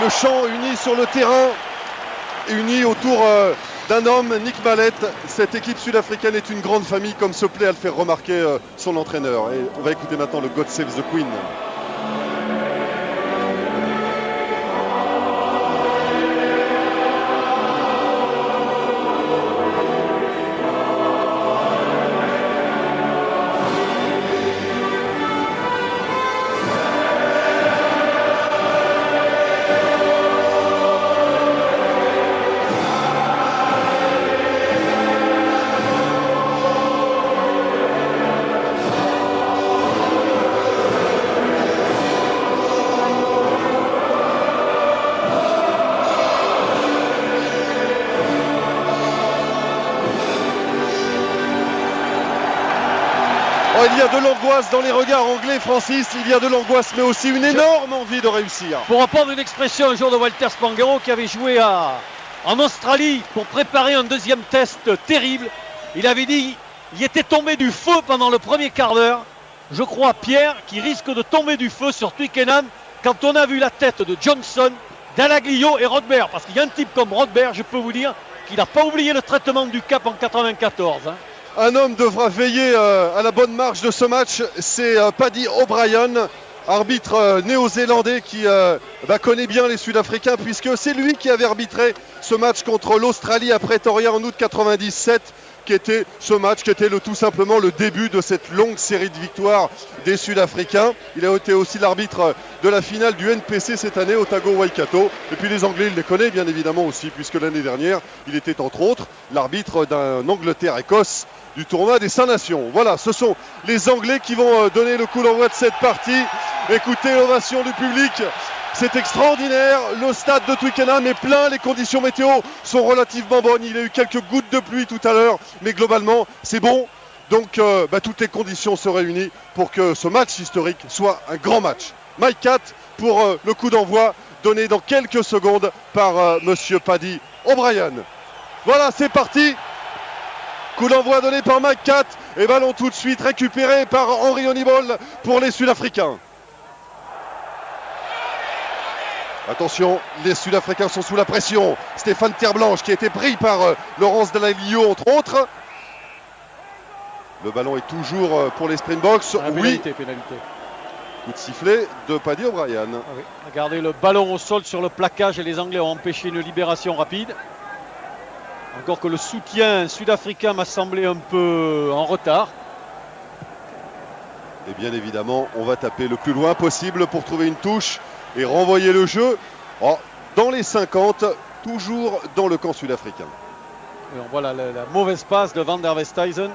le champ, unis sur le terrain, unis autour d'un homme, Nick Mallett. Cette équipe sud-africaine est une grande famille, comme se plaît à le faire remarquer son entraîneur. Et on va écouter maintenant le God Save the Queen. Oh, il y a de l'angoisse dans les regards anglais, Francis. Il y a de l'angoisse, mais aussi une énorme envie de réussir. Pour reprendre une expression un jour de Walter Spanghero qui avait joué en Australie pour préparer un deuxième test terrible, il avait dit il était tombé du feu pendant le premier quart d'heure. Je crois, Pierre, qu'il risque de tomber du feu sur Twickenham quand on a vu la tête de Johnson, Dallaglio et Rodberg. Parce qu'il y a un type comme Rodberg, je peux vous dire, qu'il n'a pas oublié le traitement du Cap en 94. Un homme devra veiller à la bonne marche de ce match, c'est Paddy O'Brien, arbitre néo-zélandais qui connaît bien les Sud-Africains, puisque c'est lui qui avait arbitré ce match contre l'Australie à Pretoria en août 97, qui était tout simplement le début de cette longue série de victoires des Sud-Africains. Il a été aussi l'arbitre de la finale du NPC cette année, Otago Waikato. Et puis les Anglais, il les connaît bien évidemment aussi, puisque l'année dernière, il était entre autres l'arbitre d'un Angleterre-Écosse du tournoi des 5 nations. Voilà, ce sont les Anglais qui vont donner le coup d'envoi de cette partie. Écoutez l'ovation du public. C'est extraordinaire, le stade de Twickenham est plein, les conditions météo sont relativement bonnes, il y a eu quelques gouttes de pluie tout à l'heure, mais globalement c'est bon. Donc toutes les conditions se réunissent pour que ce match historique soit un grand match. Mike Catt pour le coup d'envoi donné dans quelques secondes par monsieur Paddy O'Brien. Voilà, c'est parti. Coup d'envoi donné par Mike Catt et ballon tout de suite récupéré par Henry Honeyball pour les Sud-Africains. Attention, les Sud-Africains sont sous la pression. Stéphane Terblanche qui a été pris par Laurence Dallaglio entre autres. Le ballon est toujours pour les Springboks. Pénalité. Coup de sifflet de Paddy O'Brien. Ah oui. Regardez le ballon au sol sur le plaquage et les Anglais ont empêché une libération rapide. Encore que le soutien sud-africain m'a semblé un peu en retard. Et bien évidemment, on va taper le plus loin possible pour trouver une touche et renvoyer le jeu dans les 50, toujours dans le camp sud-africain. Et on voit la mauvaise passe de Van der Westhuizen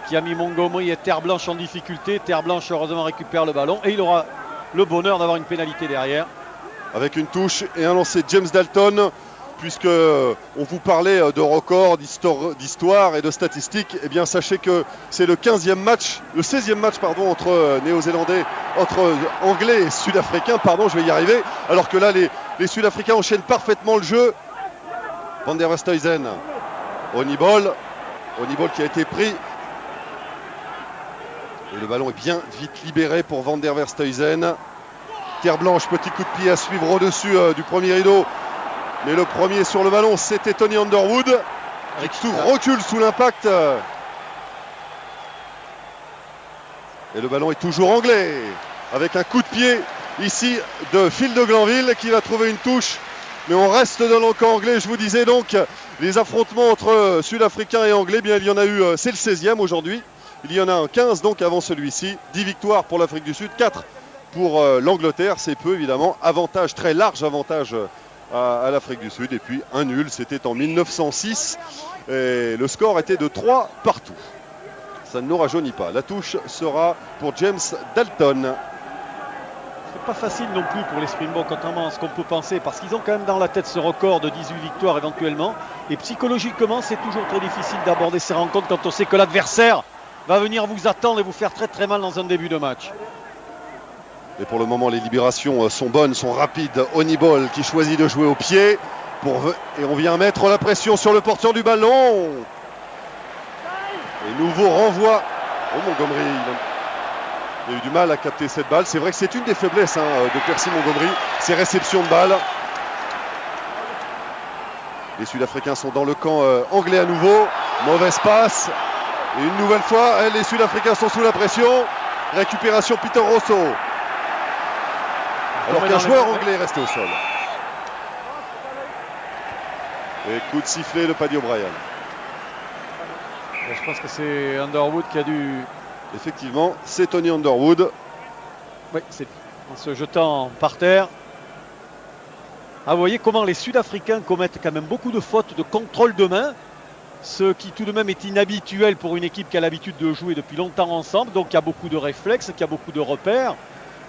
qui a mis Montgomery et Terre Blanche en difficulté. Terre Blanche heureusement récupère le ballon et il aura le bonheur d'avoir une pénalité derrière. Avec une touche et un lancer de James Dalton, puisque on vous parlait de records, d'histoire et de statistiques, eh bien sachez que c'est le 16e match entre Néo-Zélandais, entre Anglais et Sud-Africains, je vais y arriver, alors que là les Sud-Africains enchaînent parfaitement le jeu. Van der Westhuizen, Honeyball qui a été pris. Et le ballon est bien vite libéré pour Van der Westhuizen. Terre Blanche, petit coup de pied à suivre au-dessus du premier rideau. Mais le premier sur le ballon, c'était Tony Underwood. Qui recule sous l'impact. Et le ballon est toujours anglais. Avec un coup de pied ici de Phil de Glanville qui va trouver une touche. Mais on reste dans le camp anglais. Je vous disais donc, les affrontements entre Sud-Africains et Anglais, bien il y en a eu, c'est le 16e aujourd'hui. Il y en a un 15 donc avant celui-ci. 10 victoires pour l'Afrique du Sud, 4 pour l'Angleterre. C'est peu évidemment. Avantage, très large avantage à l'Afrique du Sud. Et puis un nul, c'était en 1906. Et le score était de 3 partout. Ça ne nous rajeunit pas. La touche sera pour James Dalton. C'est pas facile non plus pour les Springboks, contrairement à ce qu'on peut penser, parce qu'ils ont quand même dans la tête ce record de 18 victoires éventuellement. Et psychologiquement, c'est toujours très difficile d'aborder ces rencontres quand on sait que l'adversaire va venir vous attendre et vous faire très très mal dans un début de match. Et pour le moment, les libérations sont bonnes, sont rapides. Honeyball qui choisit de jouer au pied. Et on vient mettre la pression sur le porteur du ballon. Et nouveau renvoi. Oh, Montgomery, il a eu du mal à capter cette balle. C'est vrai que c'est une des faiblesses de Percy Montgomery. Ses réceptions de balles. Les Sud-Africains sont dans le camp anglais à nouveau. Mauvaise passe. Et une nouvelle fois, les Sud-Africains sont sous la pression. Récupération Peter Rosso. Alors qu'un joueur anglais est resté au sol. Et coup de sifflet de Paddy O'Brien. Je pense que c'est Underwood qui a dû... Effectivement, c'est Tony Underwood. Oui, c'est en se jetant par terre. Ah, vous voyez comment les Sud-Africains commettent quand même beaucoup de fautes de contrôle de main. Ce qui tout de même est inhabituel pour une équipe qui a l'habitude de jouer depuis longtemps ensemble. Donc il y a beaucoup de réflexes, il y a beaucoup de repères.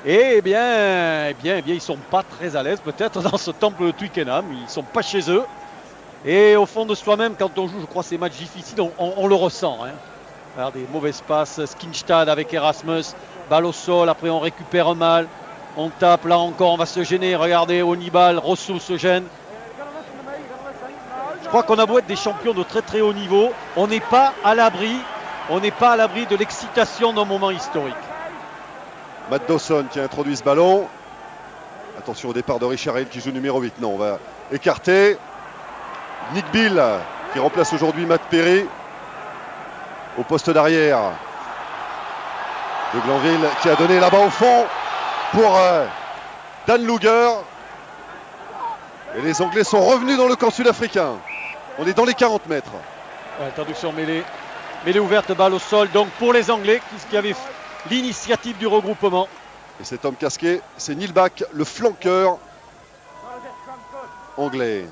Et ils ne sont pas très à l'aise peut-être dans ce temple de Twickenham. Ils ne sont pas chez eux. Et au fond de soi-même, quand on joue, je crois, ces matchs difficiles, on le ressent. Hein. Alors, des mauvaises passes, Skinstad avec Erasmus, balle au sol, après on récupère mal. On tape, là encore, on va se gêner. Regardez, Onibal, Rosso se gêne. Je crois qu'on a beau être des champions de très très haut niveau, on n'est pas à l'abri de l'excitation d'un moment historique. Matt Dawson qui a introduit ce ballon. Attention au départ de Richard Hill qui joue numéro 8. Non, on va écarter. Nick Bill qui remplace aujourd'hui Matt Perry au poste d'arrière. De Glanville qui a donné là-bas au fond pour Dan Luger. Et les Anglais sont revenus dans le camp sud-africain. On est dans les 40 mètres. Traduction mêlée. Mêlée ouverte, balle au sol. Donc pour les Anglais qui avaient l'initiative du regroupement. Et cet homme casqué, c'est Neil Back, le flanqueur anglais.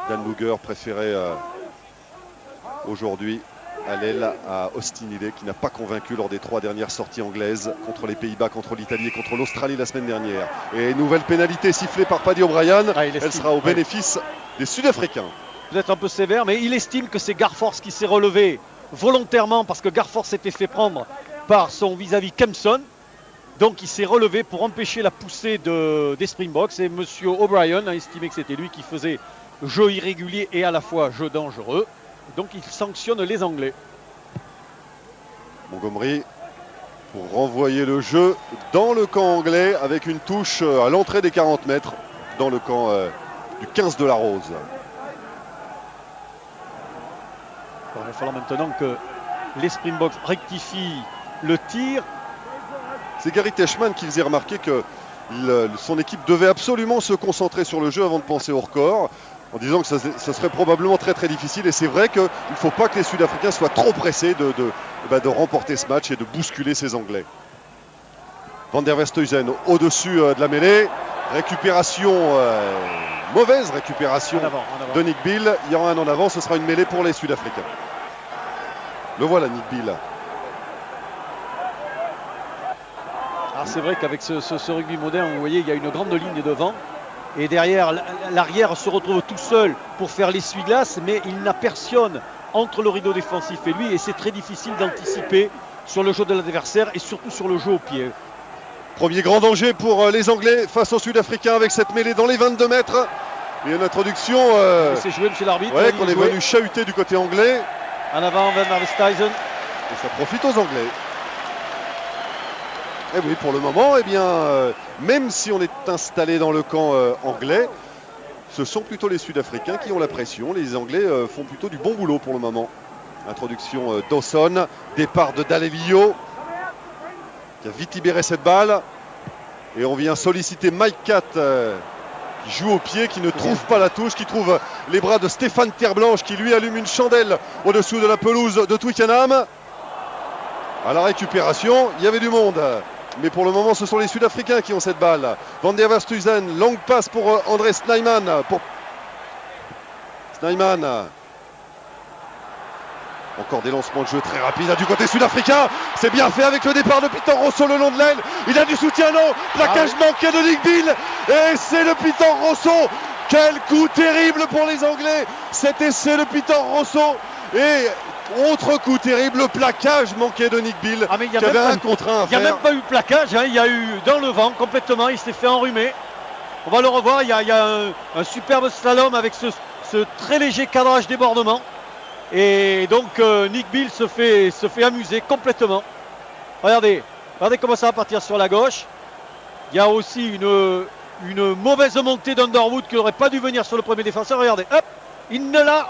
Dan Luger préféré aujourd'hui à l'aile à Austin Healey qui n'a pas convaincu lors des 3 dernières sorties anglaises contre les Pays-Bas, contre l'Italie et contre l'Australie la semaine dernière. Et nouvelle pénalité sifflée par Paddy O'Brien. Elle sera au bénéfice des Sud-Africains. Vous êtes un peu sévère, mais il estime que c'est Garforce qui s'est relevé volontairement parce que Garforce s'était fait prendre par son vis-à-vis Kempson. Donc il s'est relevé pour empêcher la poussée des Springboks. Et M. O'Brien a estimé que c'était lui qui faisait jeu irrégulier et à la fois jeu dangereux. Donc il sanctionne les Anglais. Montgomery pour renvoyer le jeu dans le camp anglais avec une touche à l'entrée des 40 mètres dans le camp du 15 de la Rose. Il va falloir maintenant que les Springboks rectifient le tir. C'est Gary Teichmann qui faisait remarquer que son équipe devait absolument se concentrer sur le jeu avant de penser au record, en disant que ça serait probablement très très difficile. Et c'est vrai qu'il ne faut pas que les Sud-Africains soient trop pressés de remporter ce match et de bousculer ces Anglais. Van der Westhuizen au-dessus de la mêlée. Récupération, mauvaise récupération en avant. De Nick Bill. Il y aura un en avant, ce sera une mêlée pour les Sud-Africains. Le voilà Nick Bill. C'est vrai qu'avec ce rugby moderne, vous voyez, il y a une grande ligne devant. Et derrière, l'arrière se retrouve tout seul pour faire l'essuie-glace, mais il n'a personne entre le rideau défensif et lui. Et c'est très difficile d'anticiper sur le jeu de l'adversaire et surtout sur le jeu au pied. Premier grand danger pour les Anglais face aux Sud-Africains avec cette mêlée dans les 22 mètres. Et une introduction c'est joué, monsieur l'arbitre. qu'on est venu chahuter du côté anglais. En avant, Van der Westhuizen. Et ça profite aux Anglais. Et oui, pour le moment, même si on est installé dans le camp anglais, ce sont plutôt les Sud-Africains qui ont la pression. Les Anglais font plutôt du bon boulot pour le moment. Introduction Dawson, départ de Dalevillo, qui a vite libéré cette balle. Et on vient solliciter Mike Catt, qui joue au pied, qui ne trouve pas la touche, qui trouve les bras de Stéphane Terreblanche, qui lui allume une chandelle au-dessous de la pelouse de Twickenham. À la récupération, il y avait du monde. Mais pour le moment, ce sont les Sud-Africains qui ont cette balle. Van der Westhuizen, longue passe pour André Snyman. Snyman. Encore des lancements de jeu très rapides du côté sud-africain. C'est bien fait avec le départ de Peter Rosso le long de l'aile. Il a du soutien, non. Plaquage manqué de Nick Bill. Et c'est le Peter Rosso. Quel coup terrible pour les Anglais. Cet essai de Peter Rosso. Et autre coup terrible, le plaquage manqué de Nick Bill, qui avait un contre un à faire. Il n'y a même pas eu plaquage, il y a eu dans le vent complètement, il s'est fait enrhumer. On va le revoir, il y a un superbe slalom avec ce très léger cadrage débordement. Et donc Nick Bill se fait amuser complètement. Regardez comment ça va partir sur la gauche. Il y a aussi une mauvaise montée d'Underwood qui n'aurait pas dû venir sur le premier défenseur. Regardez, hop, il ne l'a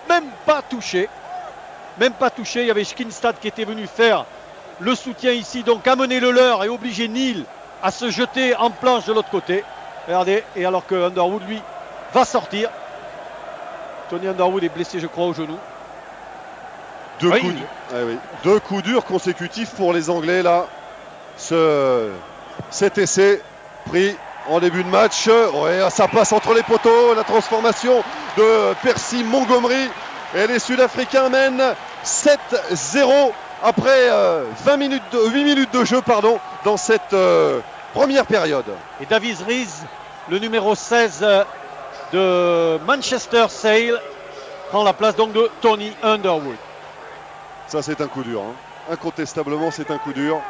même pas touché. Même pas touché. Il y avait Skinstad qui était venu faire le soutien ici, donc amener le leur et obliger Neil à se jeter en planche de l'autre côté. Regardez, et alors que Underwood, lui, va sortir. Tony Underwood est blessé, je crois, au genou. Deux coups durs consécutifs pour les Anglais, là. Cet essai pris en début de match. Ouais, ça passe entre les poteaux. La transformation de Percy Montgomery. Et les Sud-Africains mènent 7-0 après 8 minutes de jeu dans cette première période. Et Davies Rees, le numéro 16 de Manchester Sale, prend la place donc de Tony Underwood. Ça, c'est un coup dur. Incontestablement, c'est un coup dur.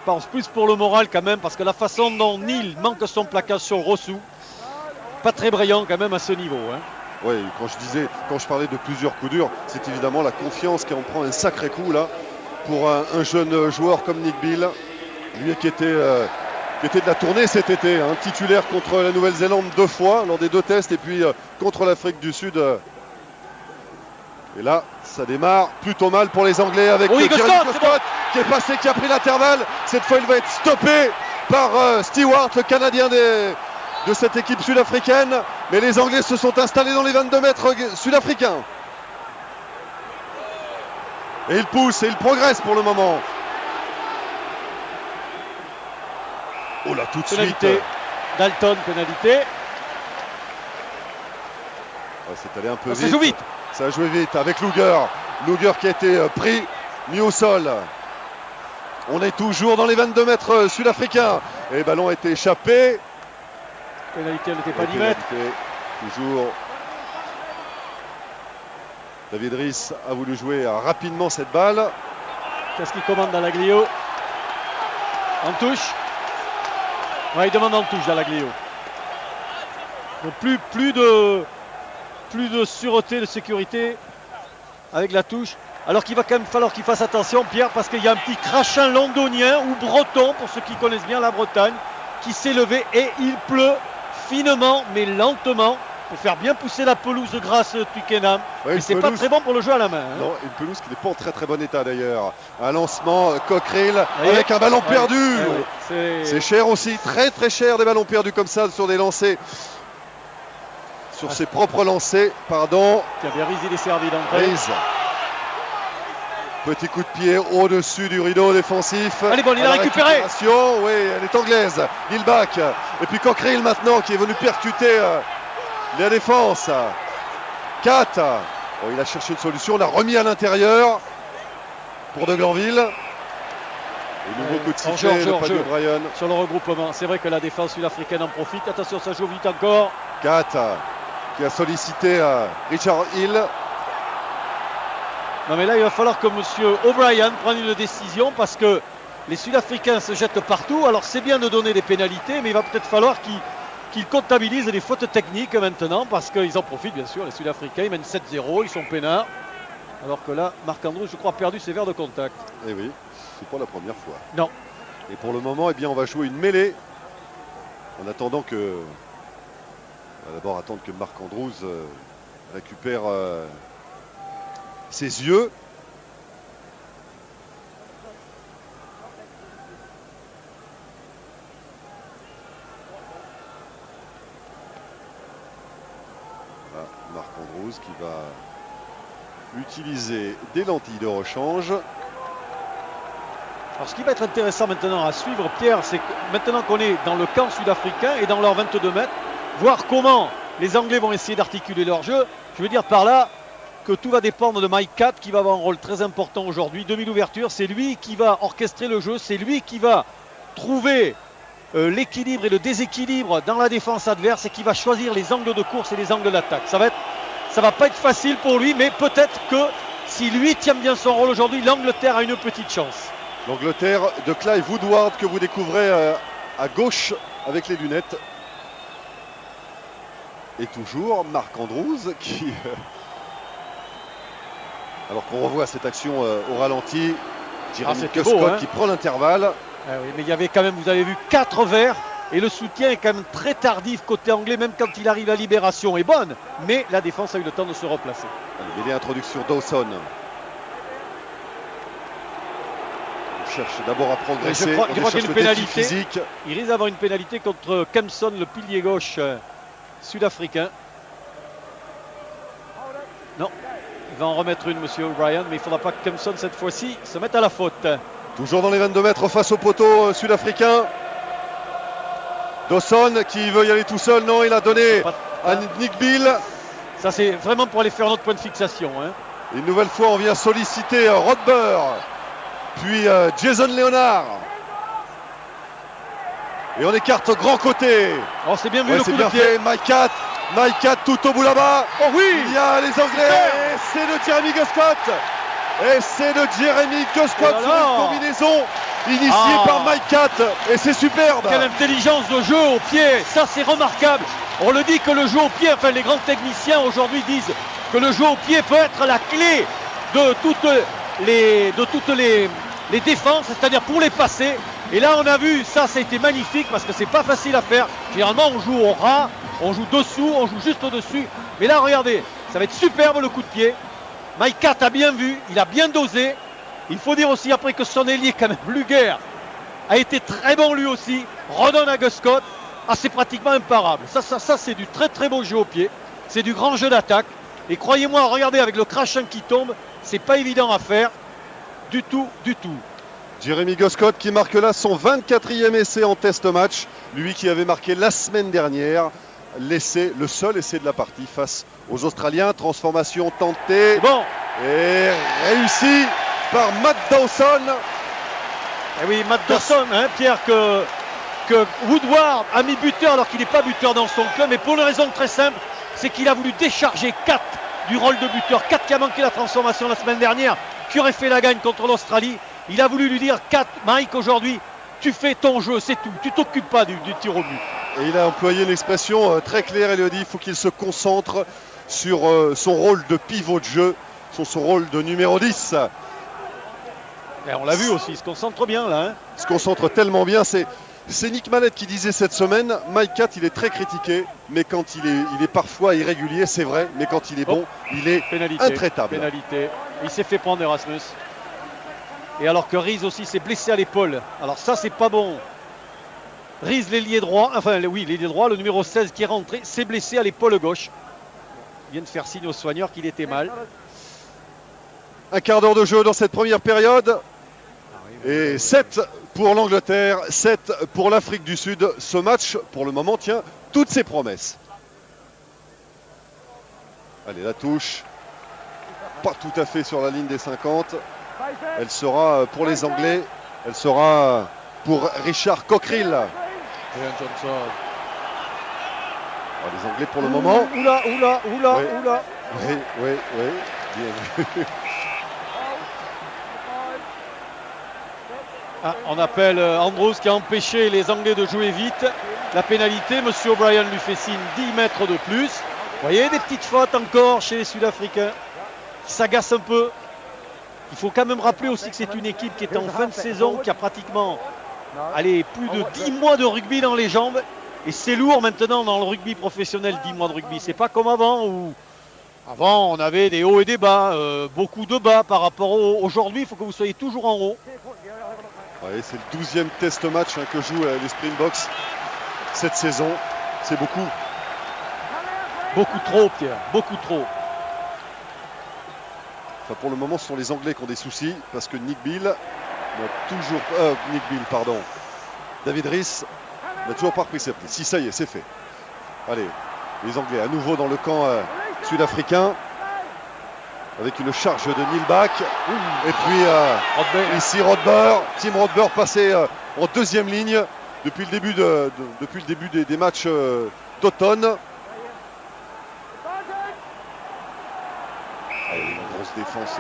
Je pense plus pour le moral quand même, parce que la façon dont Neil manque son plaquage sur Rossou, pas très brillant quand même à ce niveau. Oui, quand je parlais de plusieurs coups durs, c'est évidemment la confiance qui en prend un sacré coup là pour un jeune joueur comme Nick Bill, lui qui était de la tournée cet été, titulaire contre la Nouvelle-Zélande 2 fois lors des 2 tests et puis contre l'Afrique du Sud. Et là, ça démarre plutôt mal pour les Anglais avec Jeremy Scott qui est passé, qui a pris l'intervalle. Cette fois, il va être stoppé par Stewart, le Canadien de cette équipe sud-africaine. Mais les Anglais se sont installés dans les 22 mètres sud-africains. Et ils poussent et ils progressent pour le moment. Oh là, tout de pénalité. Suite. Dalton, pénalité. C'est allé un peu vite. Ça joue vite. Ça a joué vite avec Luger. Luger qui a été pris, mis au sol. On est toujours dans les 22 mètres sud-africains. Et le ballon a été échappé. Pénalité, elle n'était pas 10 mètres. Toujours. David Rhys a voulu jouer rapidement cette balle. Qu'est-ce qu'il commande dans l'Aglio? En touche. Ouais, il demande en touche dans l'Aglio. Donc plus de sûreté, de sécurité avec la touche. Alors qu'il va quand même falloir qu'il fasse attention, Pierre, parce qu'il y a un petit crachin londonien ou breton, pour ceux qui connaissent bien la Bretagne, qui s'est levé et il pleut finement mais lentement pour faire bien pousser la pelouse grasse Twickenham. Ouais, et c'est pas très bon pour le jeu à la main. Non, une pelouse qui n'est pas en très très bon état d'ailleurs. Un lancement Cockerill avec un ballon perdu. C'est cher aussi, très très cher des ballons perdus comme ça sur des lancers. Sur ses propres lancers, pardon. Tiens, bien Rhys, il est servi d'entrée. Petit coup de pied au-dessus du rideau défensif. Allez, bon, il a récupéré. Oui, elle est anglaise. Lilbach. Et puis Cockerill maintenant qui est venu percuter la défense. 4. Oh, il a cherché une solution. On l'a remis à l'intérieur pour De Glanville. Et nouveau coup de sifflet de Paddy O'Brien. Sur le regroupement. C'est vrai que la défense sud-africaine en profite. Attention, ça joue vite encore. 4 qui a sollicité Richard Hill. Non mais là il va falloir que M. O'Brien prenne une décision parce que les Sud-Africains se jettent partout. Alors c'est bien de donner des pénalités, mais il va peut-être falloir qu'ils comptabilisent les fautes techniques maintenant parce qu'ils en profitent bien sûr. Les Sud-Africains ils mènent 7-0, ils sont peinards. Alors que là, Marc Andrews, je crois, a perdu ses verres de contact. Eh oui, c'est pas la première fois. Non. Et pour le moment, eh bien, on va jouer une mêlée en attendant que... On va d'abord attendre que Marc Andrews récupère ses yeux. Là, Marc Andrews qui va utiliser des lentilles de rechange. Alors ce qui va être intéressant maintenant à suivre, Pierre, c'est que maintenant qu'on est dans le camp sud-africain et dans leurs 22 mètres, voir comment les Anglais vont essayer d'articuler leur jeu. Je veux dire par là que tout va dépendre de Mike Catt qui va avoir un rôle très important aujourd'hui. Demi-ouverture, c'est lui qui va orchestrer le jeu, c'est lui qui va trouver l'équilibre et le déséquilibre dans la défense adverse et qui va choisir les angles de course et les angles d'attaque. Ça va pas être facile pour lui, mais peut-être que si lui tient bien son rôle aujourd'hui, l'Angleterre a une petite chance. L'Angleterre de Clive Woodward que vous découvrez à gauche avec les lunettes. Et toujours Marc Andrews qui... alors qu'on revoit cette action au ralenti, Jeremy Scott qui prend l'intervalle. Oui, mais il y avait quand même, vous avez vu, 4 verts Et le soutien est quand même très tardif côté anglais, même quand il arrive à libération est bonne. Mais la défense a eu le temps de se replacer. Allez, il y a l'introduction Dawson. On cherche d'abord à progresser. Je crois qu'il y a une pénalité. Physique. Il risque d'avoir une pénalité contre Kempson, le pilier gauche sud-africain. Non, il va en remettre une, monsieur O'Brien, mais il ne faudra pas que Kempson, cette fois-ci, se mette à la faute. Toujours dans les 22 mètres face au poteau sud-africain. Dawson qui veut y aller tout seul. Non, il a donné à Nick Bill. Ça, c'est vraiment pour aller faire notre point de fixation. Hein. Une nouvelle fois, on vient solliciter Rodber, puis Jason Leonard. Et on écarte grand côté. Oh, c'est bien vu, le coup de pied. Fait. Mike Cat tout au bout là-bas. Oh oui, il y a les Anglais. Et c'est de Jeremy Guscott. Et c'est de Jeremy Guscott sur une combinaison initiée par Mike Cat. Et c'est superbe. Quelle intelligence de jeu au pied. Ça, c'est remarquable. On le dit que le jeu au pied, enfin les grands techniciens aujourd'hui disent que le jeu au pied peut être la clé de toutes les défenses, c'est-à-dire pour les passer. Et là, on a vu, ça a été magnifique parce que c'est pas facile à faire. Généralement, on joue au ras, on joue dessous, on joue juste au-dessus. Mais là, regardez, ça va être superbe le coup de pied. Mike Cat a bien vu, il a bien dosé. Il faut dire aussi après que son ailier, quand même, Luger, a été très bon lui aussi. Redonne à Guscott. Ah, c'est pratiquement imparable. Ça c'est du très très beau jeu au pied. C'est du grand jeu d'attaque. Et croyez-moi, regardez avec le crachin qui tombe, c'est pas évident à faire. Du tout, du tout. Jeremy Guscott qui marque là son 24e essai en test match. Lui qui avait marqué la semaine dernière l'essai, le seul essai de la partie face aux Australiens. Transformation tentée bon. Et réussie par Matt Dawson. Et oui, Matt Dawson, hein, Pierre, que Woodward a mis buteur alors qu'il n'est pas buteur dans son club. Mais pour une raison très simple, c'est qu'il a voulu décharger Cat du rôle de buteur. Cat qui a manqué la transformation la semaine dernière, qui aurait fait la gagne contre l'Australie. Il a voulu lui dire, Cat, Mike, aujourd'hui, tu fais ton jeu, c'est tout. Tu t'occupes pas du tir au but. Et il a employé une expression très claire. Il a dit il faut qu'il se concentre sur son rôle de pivot de jeu, sur son rôle de numéro 10. Et on l'a vu aussi, il se concentre bien là. Hein. Il se concentre tellement bien. C'est Nick Mallett qui disait cette semaine, Mike Cat, il est très critiqué, mais quand il est parfois irrégulier, c'est vrai, mais quand il est bon, il est intraitable. Pénalité. Il s'est fait prendre Erasmus. Et alors que Rees aussi s'est blessé à l'épaule. Alors ça, c'est pas bon. Rees, l'ailier droit, l'ailier droit, le numéro 16 qui est rentré, s'est blessé à l'épaule gauche. Il vient de faire signe aux soigneurs qu'il était mal. Un quart d'heure de jeu dans cette première période. Et 7 pour l'Angleterre, 7 pour l'Afrique du Sud. Ce match, pour le moment, tient toutes ses promesses. Allez, la touche. Pas tout à fait sur la ligne des 50. Elle sera pour les Anglais. Elle sera pour Richard Cockerill. Brian Johnson. Les Anglais pour le moment. Oula. Oui. Bien vu. Ah, on appelle Andrews qui a empêché les Anglais de jouer vite. La pénalité, monsieur O'Brien lui fait signe 10 mètres de plus. Vous voyez, des petites fautes encore chez les Sud-Africains qui s'agacent un peu. Il faut quand même rappeler aussi que c'est une équipe qui est en fin de saison, qui a pratiquement plus de 10 mois de rugby dans les jambes. Et c'est lourd maintenant dans le rugby professionnel, 10 mois de rugby. C'est pas comme avant où avant on avait des hauts et des bas, beaucoup de bas par rapport aujourd'hui. Il faut que vous soyez toujours en haut. Ouais, c'est le 12e test match que jouent les Springboks cette saison. C'est beaucoup. Beaucoup trop, Pierre. Beaucoup trop. Enfin, pour le moment, ce sont les Anglais qui ont des soucis parce que David Rees n'a toujours pas repris ses plis. Si, ça y est, c'est fait. Allez, les Anglais à nouveau dans le camp sud-africain avec une charge de Neil Back. Et puis ici Tim Rodber passé en deuxième ligne depuis le début des matchs d'automne. Une grosse défense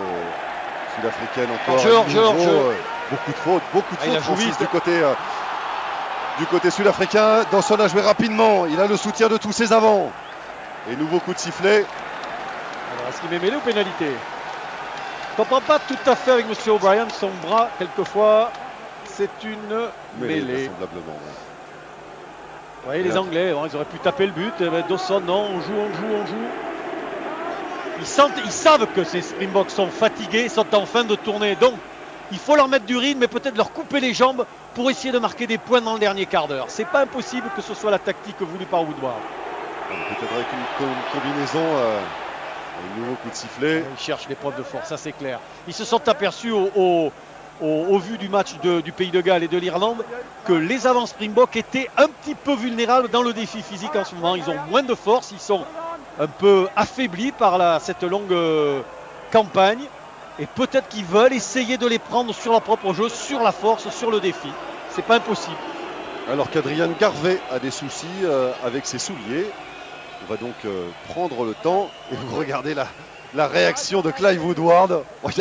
sud-africaine encore. Beaucoup de fautes Francis, du côté sud-africain. Dawson a joué rapidement. Il a le soutien de tous ses avants. Et nouveau coup de sifflet. Alors, est-ce qu'il met mêlée ou pénalité? Je ne comprends pas tout à fait avec M. O'Brien. Son bras, quelquefois, c'est une mêlée. Vraisemblablement. voyez les Anglais, bon, ils auraient pu taper le but. Dawson, non, on joue. Ils savent que ces Springboks sont fatigués, sont en fin de tournée. Donc, il faut leur mettre du rythme, mais peut-être leur couper les jambes pour essayer de marquer des points dans le dernier quart d'heure. C'est pas impossible que ce soit la tactique voulue par Woodward. Peut-être avec une combinaison, un nouveau coup de sifflet. Ils cherchent l'épreuve de force, ça c'est clair. Ils se sont aperçus au vu du match du Pays de Galles et de l'Irlande que les avants Springboks étaient un petit peu vulnérables dans le défi physique en ce moment. Ils ont moins de force, ils sont un peu affaiblis par cette longue campagne. Et peut-être qu'ils veulent essayer de les prendre sur leur propre jeu, sur la force, sur le défi. C'est pas impossible. Alors qu'Adrian Garvey a des soucis avec ses souliers. On va donc prendre le temps et vous regardez la réaction de Clive Woodward. Oh, il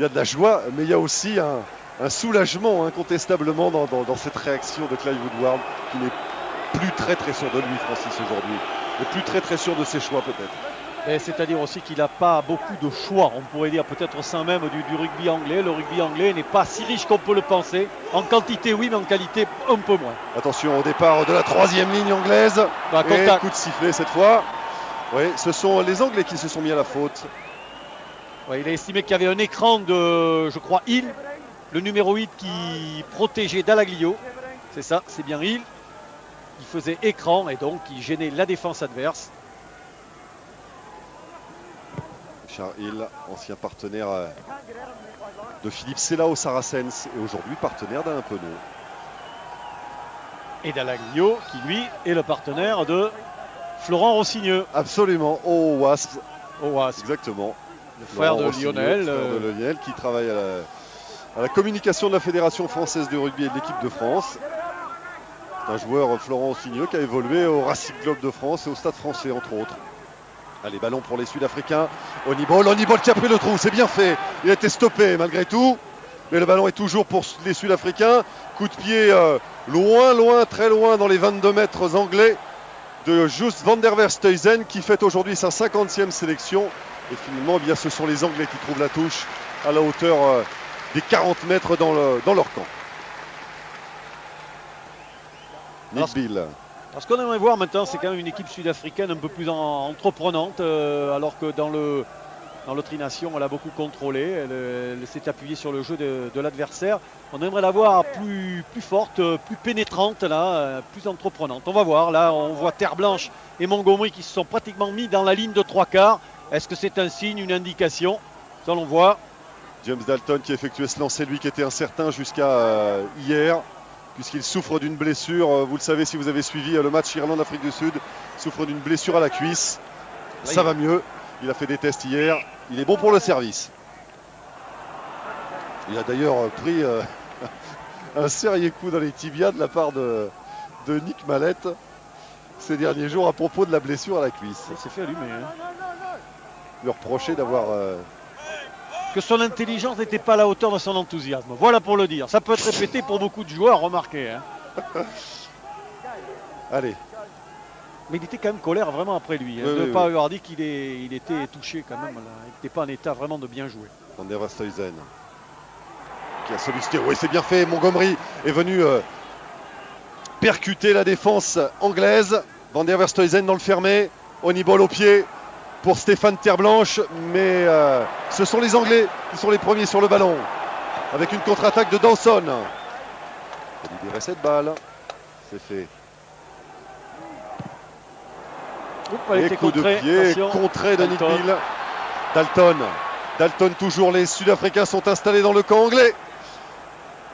y a de la joie, mais il y a aussi un soulagement incontestablement dans cette réaction de Clive Woodward qui n'est plus très sûr de lui, Francis, aujourd'hui. Et plus très sûr de ses choix peut-être. C'est-à-dire aussi qu'il n'a pas beaucoup de choix, on pourrait dire peut-être au sein même du rugby anglais. Le rugby anglais n'est pas si riche qu'on peut le penser. En quantité oui, mais en qualité un peu moins. Attention au départ de la troisième ligne anglaise. Et coup de sifflet cette fois. Oui, ce sont les Anglais qui se sont mis à la faute. Ouais, il a estimé qu'il y avait un écran de, je crois, Hill, le numéro 8 qui protégeait Dalaglio. C'est ça, c'est bien Hill. Il faisait écran et donc il gênait la défense adverse. Richard Hill, ancien partenaire de Philippe Sella au Saracens et aujourd'hui partenaire d'Alain Penaud. Et Dalaglio qui lui est le partenaire de Florent Rossigneux. Absolument, au Wasp. Exactement. Le frère de Lionel. Frère de Lionel qui travaille à la communication de la Fédération française de rugby et de l'équipe de France. C'est un joueur, Florent Rossigneux, qui a évolué au Racing Club de France et au Stade Français entre autres. Allez, ballon pour les Sud-Africains. Oniball qui a pris le trou, c'est bien fait. Il a été stoppé malgré tout. Mais le ballon est toujours pour les Sud-Africains. Coup de pied loin, très loin dans les 22 mètres anglais de Just van der Verstuyzen qui fête aujourd'hui sa 50e sélection. Et finalement, eh bien, ce sont les Anglais qui trouvent la touche à la hauteur des 40 mètres dans leur camp. Nick Bill. Alors ce qu'on aimerait voir maintenant, c'est quand même une équipe sud-africaine un peu plus entreprenante, alors que dans le Tri-Nation, elle a beaucoup contrôlé, elle s'est appuyée sur le jeu de l'adversaire. On aimerait la voir plus forte, plus pénétrante, là, plus entreprenante. On va voir, là on voit Terre Blanche et Montgomery qui se sont pratiquement mis dans la ligne de 3/4. Est-ce que c'est un signe, une indication? Ça l'on voit. James Dalton qui a effectué ce lancer, lui qui était incertain jusqu'à hier, puisqu'il souffre d'une blessure. Vous le savez si vous avez suivi le match Irlande-Afrique du Sud, souffre d'une blessure à la cuisse. Ça va mieux. Il a fait des tests hier. Il est bon pour le service. Il a d'ailleurs pris un sérieux coup dans les tibias de la part de Nick Mallette ces derniers jours à propos de la blessure à la cuisse. Il s'est fait allumer. Lui reprocher d'avoir... que son intelligence n'était pas à la hauteur de son enthousiasme. Voilà pour le dire. Ça peut être répété pour beaucoup de joueurs, remarquez. Allez. Mais il était quand même colère vraiment après lui. De ne pas avoir dit qu'il était touché quand même. Là. Il n'était pas en état vraiment de bien jouer. Van der Verstuyzen qui a sollicité. Oui, c'est bien fait. Montgomery est venu percuter la défense anglaise. Van der Verstuyzen dans le fermé. Oniball au pied pour Stéphane Terreblanche. Mais ce sont les Anglais qui sont les premiers sur le ballon. Avec une contre-attaque de Dawson. Il libérait cette balle. C'est fait. Et coup de pied, contré de Nick Bill. Dalton toujours, les Sud-Africains sont installés dans le camp anglais.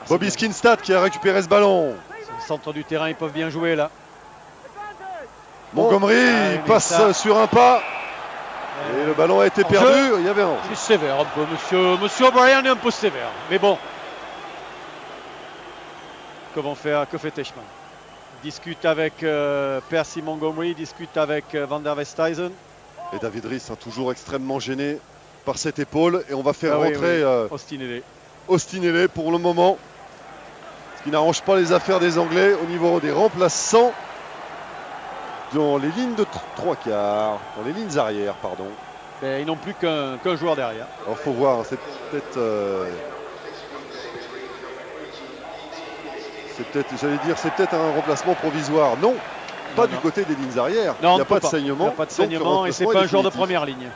Bobby Skinstad qui a récupéré ce ballon. C'est le centre du terrain, ils peuvent bien jouer là. Montgomery passe sur un pas. Et le ballon a été perdu. Il y avait un. Il est sévère un peu, monsieur O'Brien est un peu sévère. Mais bon. Comment faire? Que fait Teichmann? Discute avec Percy Montgomery, discute avec Van der Verstuyzen. Et David Rhys, toujours extrêmement gêné par cette épaule. Et on va faire rentrer Ostinelli pour le moment. Ce qui n'arrange pas les affaires des Anglais au niveau des remplaçants. Dans les lignes de 3/4, dans les lignes arrière, pardon. Et ils n'ont plus qu'un joueur derrière. Alors faut voir, c'est peut-être... c'est peut-être un remplacement provisoire. Non, pas du côté des lignes arrière. Non, il n'y a pas de saignement. Il n'y a pas de saignement et c'est pas un joueur de première ligne.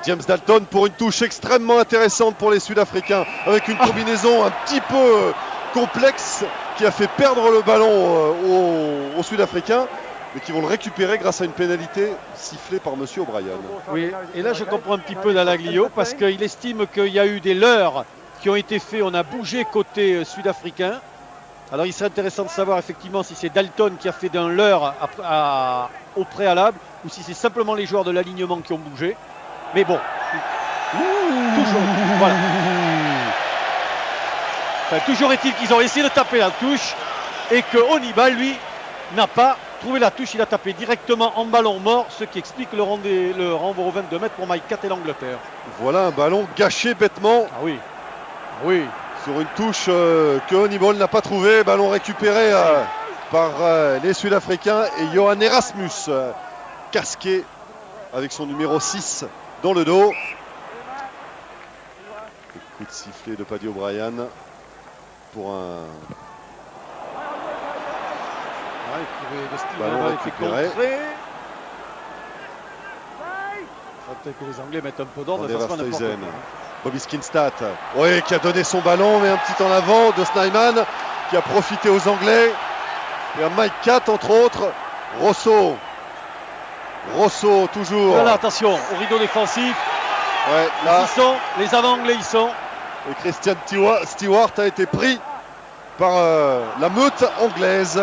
James Dalton pour une touche extrêmement intéressante pour les Sud-Africains, avec une combinaison un petit peu complexe qui a fait perdre le ballon aux Sud-Africains, mais qui vont le récupérer grâce à une pénalité sifflée par Monsieur O'Brien. Oui, et là je comprends un petit peu Dalaglio parce qu'il estime qu'il y a eu des leurres qui ont été faits. On a bougé côté sud-africain. Alors il serait intéressant de savoir effectivement si c'est Dalton qui a fait d'un leurre au préalable ou si c'est simplement les joueurs de l'alignement qui ont bougé. Mais bon, toujours, voilà. Enfin, toujours est-il qu'ils ont essayé de taper la touche et que Onibal, lui, n'a pas trouvé la touche. Il a tapé directement en ballon mort, ce qui explique le renvoi au 22 mètres pour Mike Catt et l'Angleterre. Voilà un ballon gâché bêtement. Ah oui, oui. Sur une touche que Onibal n'a pas trouvé. Ballon récupéré par les Sud-Africains et Johan Erasmus, casqué avec son numéro 6 dans le dos. Coup de sifflet de Paddy O'Brien pour un ballon récupéré. Peut-être que les Anglais mettent un peu d'ordre. Bobby Skinstad, oui, qui a donné son ballon, mais un petit en avant de Snyman qui a profité aux Anglais. Et à Mike Catt, entre autres. Rosso toujours. Voilà, attention au rideau défensif. Ouais, là. Ils y sont, les avant anglais y sont. Et Christian Stewart a été pris par la meute anglaise.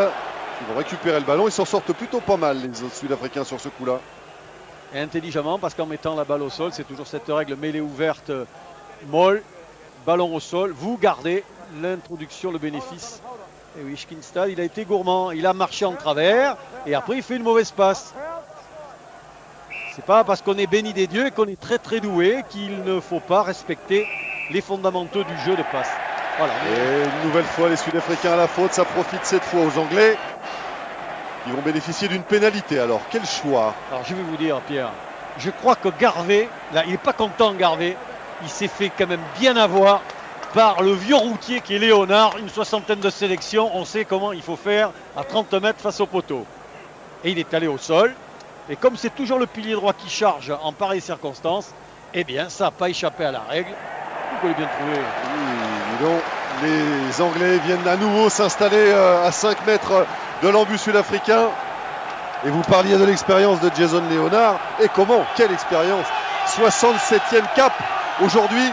Ils vont récupérer le ballon. Ils s'en sortent plutôt pas mal, les autres Sud-Africains, sur ce coup-là. Et intelligemment, parce qu'en mettant la balle au sol, c'est toujours cette règle mêlée ouverte, molle, ballon au sol. Vous gardez l'introduction, le bénéfice. Et oui, Skinstad, il a été gourmand. Il a marché en travers et après il fait une mauvaise passe. C'est pas parce qu'on est béni des dieux et qu'on est très très doué qu'il ne faut pas respecter les fondamentaux du jeu de passe. Voilà. Et une nouvelle fois les Sud-Africains à la faute, ça profite cette fois aux Anglais. Ils vont bénéficier d'une pénalité. Alors quel choix? Alors je vais vous dire, Pierre, je crois que Garvey, là il n'est pas content Garvey, il s'est fait quand même bien avoir par le vieux routier qui est Léonard, une soixantaine de sélections, on sait comment il faut faire à 30 mètres face au poteau. Et il est allé au sol. Et comme c'est toujours le pilier droit qui charge en pareilles circonstances, eh bien, ça n'a pas échappé à la règle. Vous pouvez bien trouver. Oui, donc, les Anglais viennent à nouveau s'installer à 5 mètres de l'embut sud-africain. Et vous parliez de l'expérience de Jason Léonard. Et comment? Quelle expérience! 67e cap aujourd'hui.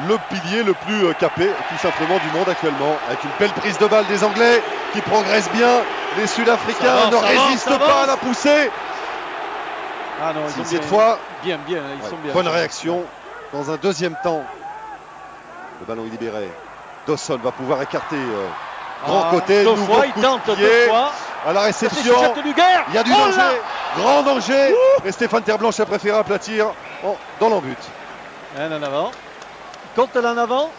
Le pilier le plus capé, tout simplement, du monde actuellement. Avec une belle prise de balle des Anglais qui progressent bien. Les Sud-Africains ne résistent pas à la poussée. Ah non, ils sont cette fois, bien, ils sont bien. Bonne réaction. Dans un deuxième temps, le ballon est libéré. Dawson va pouvoir écarter grand côté. Deux fois, il tente deux fois. À la réception, il y a du danger, grand danger. Et Stéphane Terblanche a préféré aplatir dans l'embut. Un en avant. Il compte l'en avant.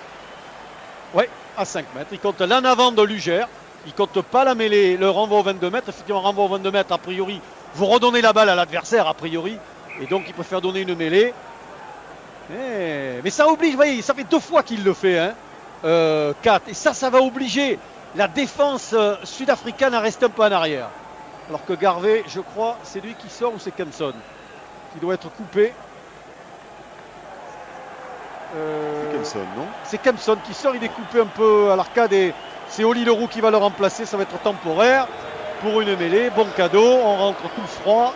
Oui, à 5 mètres. Il compte l'en avant de Lugère. Il ne compte pas la mêlée, le renvoi au 22 mètres. Effectivement, renvoi au 22 mètres, a priori, vous redonnez la balle à l'adversaire, a priori. Et donc, il préfère donner une mêlée. Mais ça oblige, vous voyez, ça fait 2 fois qu'il le fait, hein, Catt. Et ça va obliger la défense sud-africaine à rester un peu en arrière. Alors que Garvey, je crois, c'est lui qui sort ou c'est Kempson qui doit être coupé. C'est Kempson, non? C'est Kempson qui sort, il est coupé un peu à l'arcade et c'est Oli Leroux qui va le remplacer. Ça va être temporaire pour une mêlée. Bon cadeau, on rentre tout froid.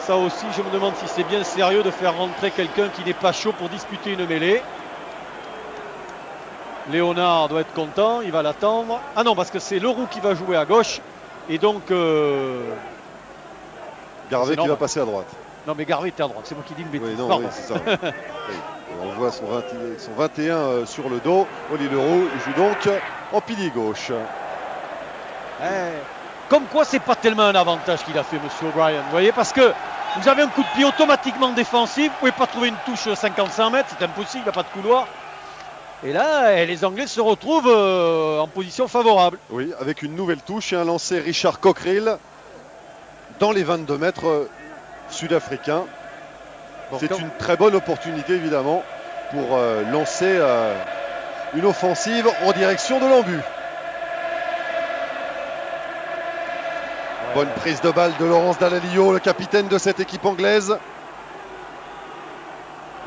Ça aussi, je me demande si c'est bien sérieux de faire rentrer quelqu'un qui n'est pas chaud pour disputer une mêlée. Léonard doit être content, il va l'attendre. Ah non, parce que c'est Leroux qui va jouer à gauche. Et donc... Garvey qui va passer à droite. Non mais Garvey était à droite, c'est moi qui dis une bêtise. Oui, non, oui, c'est ça. Oui. On voit son 21 sur le dos. Oli Leroux joue donc en pilier gauche. Comme quoi, c'est pas tellement un avantage qu'il a fait, monsieur O'Brien. Vous voyez, parce que vous avez un coup de pied automatiquement défensif. Vous ne pouvez pas trouver une touche 55 mètres, c'est impossible, il n'y a pas de couloir. Et là, les Anglais se retrouvent en position favorable. Oui, avec une nouvelle touche et un lancé Richard Cockerill dans les 22 mètres sud-africains. C'est une très bonne opportunité, évidemment, pour lancer une offensive en direction de l'embut. Bonne prise de balle de Laurence Dallaglio, le capitaine de cette équipe anglaise.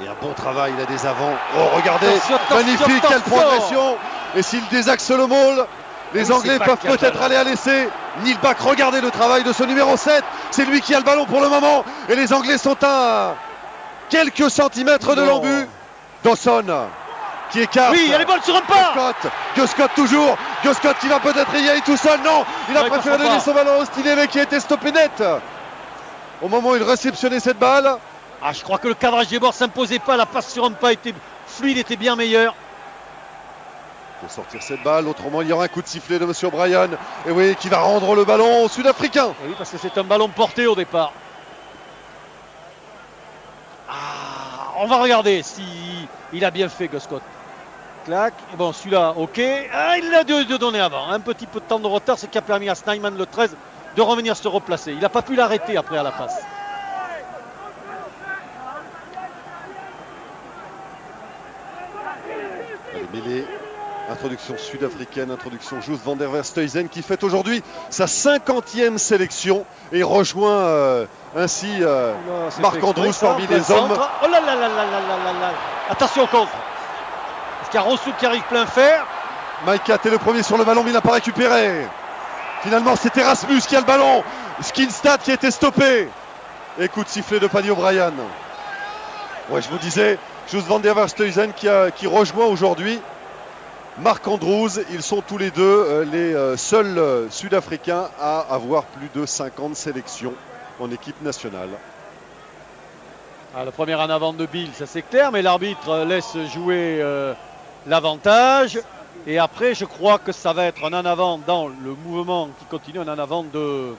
Et un bon travail, il a des avants. Oh, regardez, magnifique, quelle progression. Et s'il désaxe le maul, les Anglais peuvent peut-être aller à l'essai. Neil Back, regardez le travail de ce numéro 7. C'est lui qui a le ballon pour le moment. Et les Anglais sont à quelques centimètres de l'embut. Dawson qui écarte. Oui, il y a les balles sur un pas. Gus Scott toujours. Gus Scott qui va peut-être y aller tout seul. Non, il a préféré donner son ballon au Stinelli qui a été stoppé net au moment où il réceptionnait cette balle. Ah, je crois que le cadrage des bords s'imposait pas. La passe sur un pas était fluide, était bien meilleure. Pour sortir cette balle, autrement il y aura un coup de sifflet de Monsieur O'Brien. Et oui, qui va rendre le ballon au Sud-Africain. Oui, parce que c'est un ballon porté au départ. Ah, on va regarder si il a bien fait, Gus Scott. Clac. Et bon, celui-là, ok. Ah, il a dû donner avant. Un petit peu de temps de retard, ce qui a permis à Snyman, le 13, de revenir se replacer. Il n'a pas pu l'arrêter après à la passe. Allez, mêlée. Introduction sud-africaine, introduction Joos van der Verstuyzen qui fête aujourd'hui sa 50e sélection et rejoint ainsi Marc Andrews parmi les hommes. Oh là là là là là là là. Attention au contre. Parce qu'il y a Rossoup qui arrive plein fer. Mike Catt est le premier sur le ballon mais il n'a pas récupéré. Finalement c'est Erasmus qui a le ballon. Skinstad qui a été stoppé. Et coup de sifflet de Paddy O'Brien. Ouais, je vous disais, Joos van der Verstuyzen qui rejoint aujourd'hui Marc Andrews. Ils sont tous les deux les seuls Sud-Africains à avoir plus de 50 sélections en équipe nationale. Ah, le premier en avant de Bill, ça c'est clair, mais l'arbitre laisse jouer l'avantage. Et après, je crois que ça va être un en avant dans le mouvement qui continue, un en avant de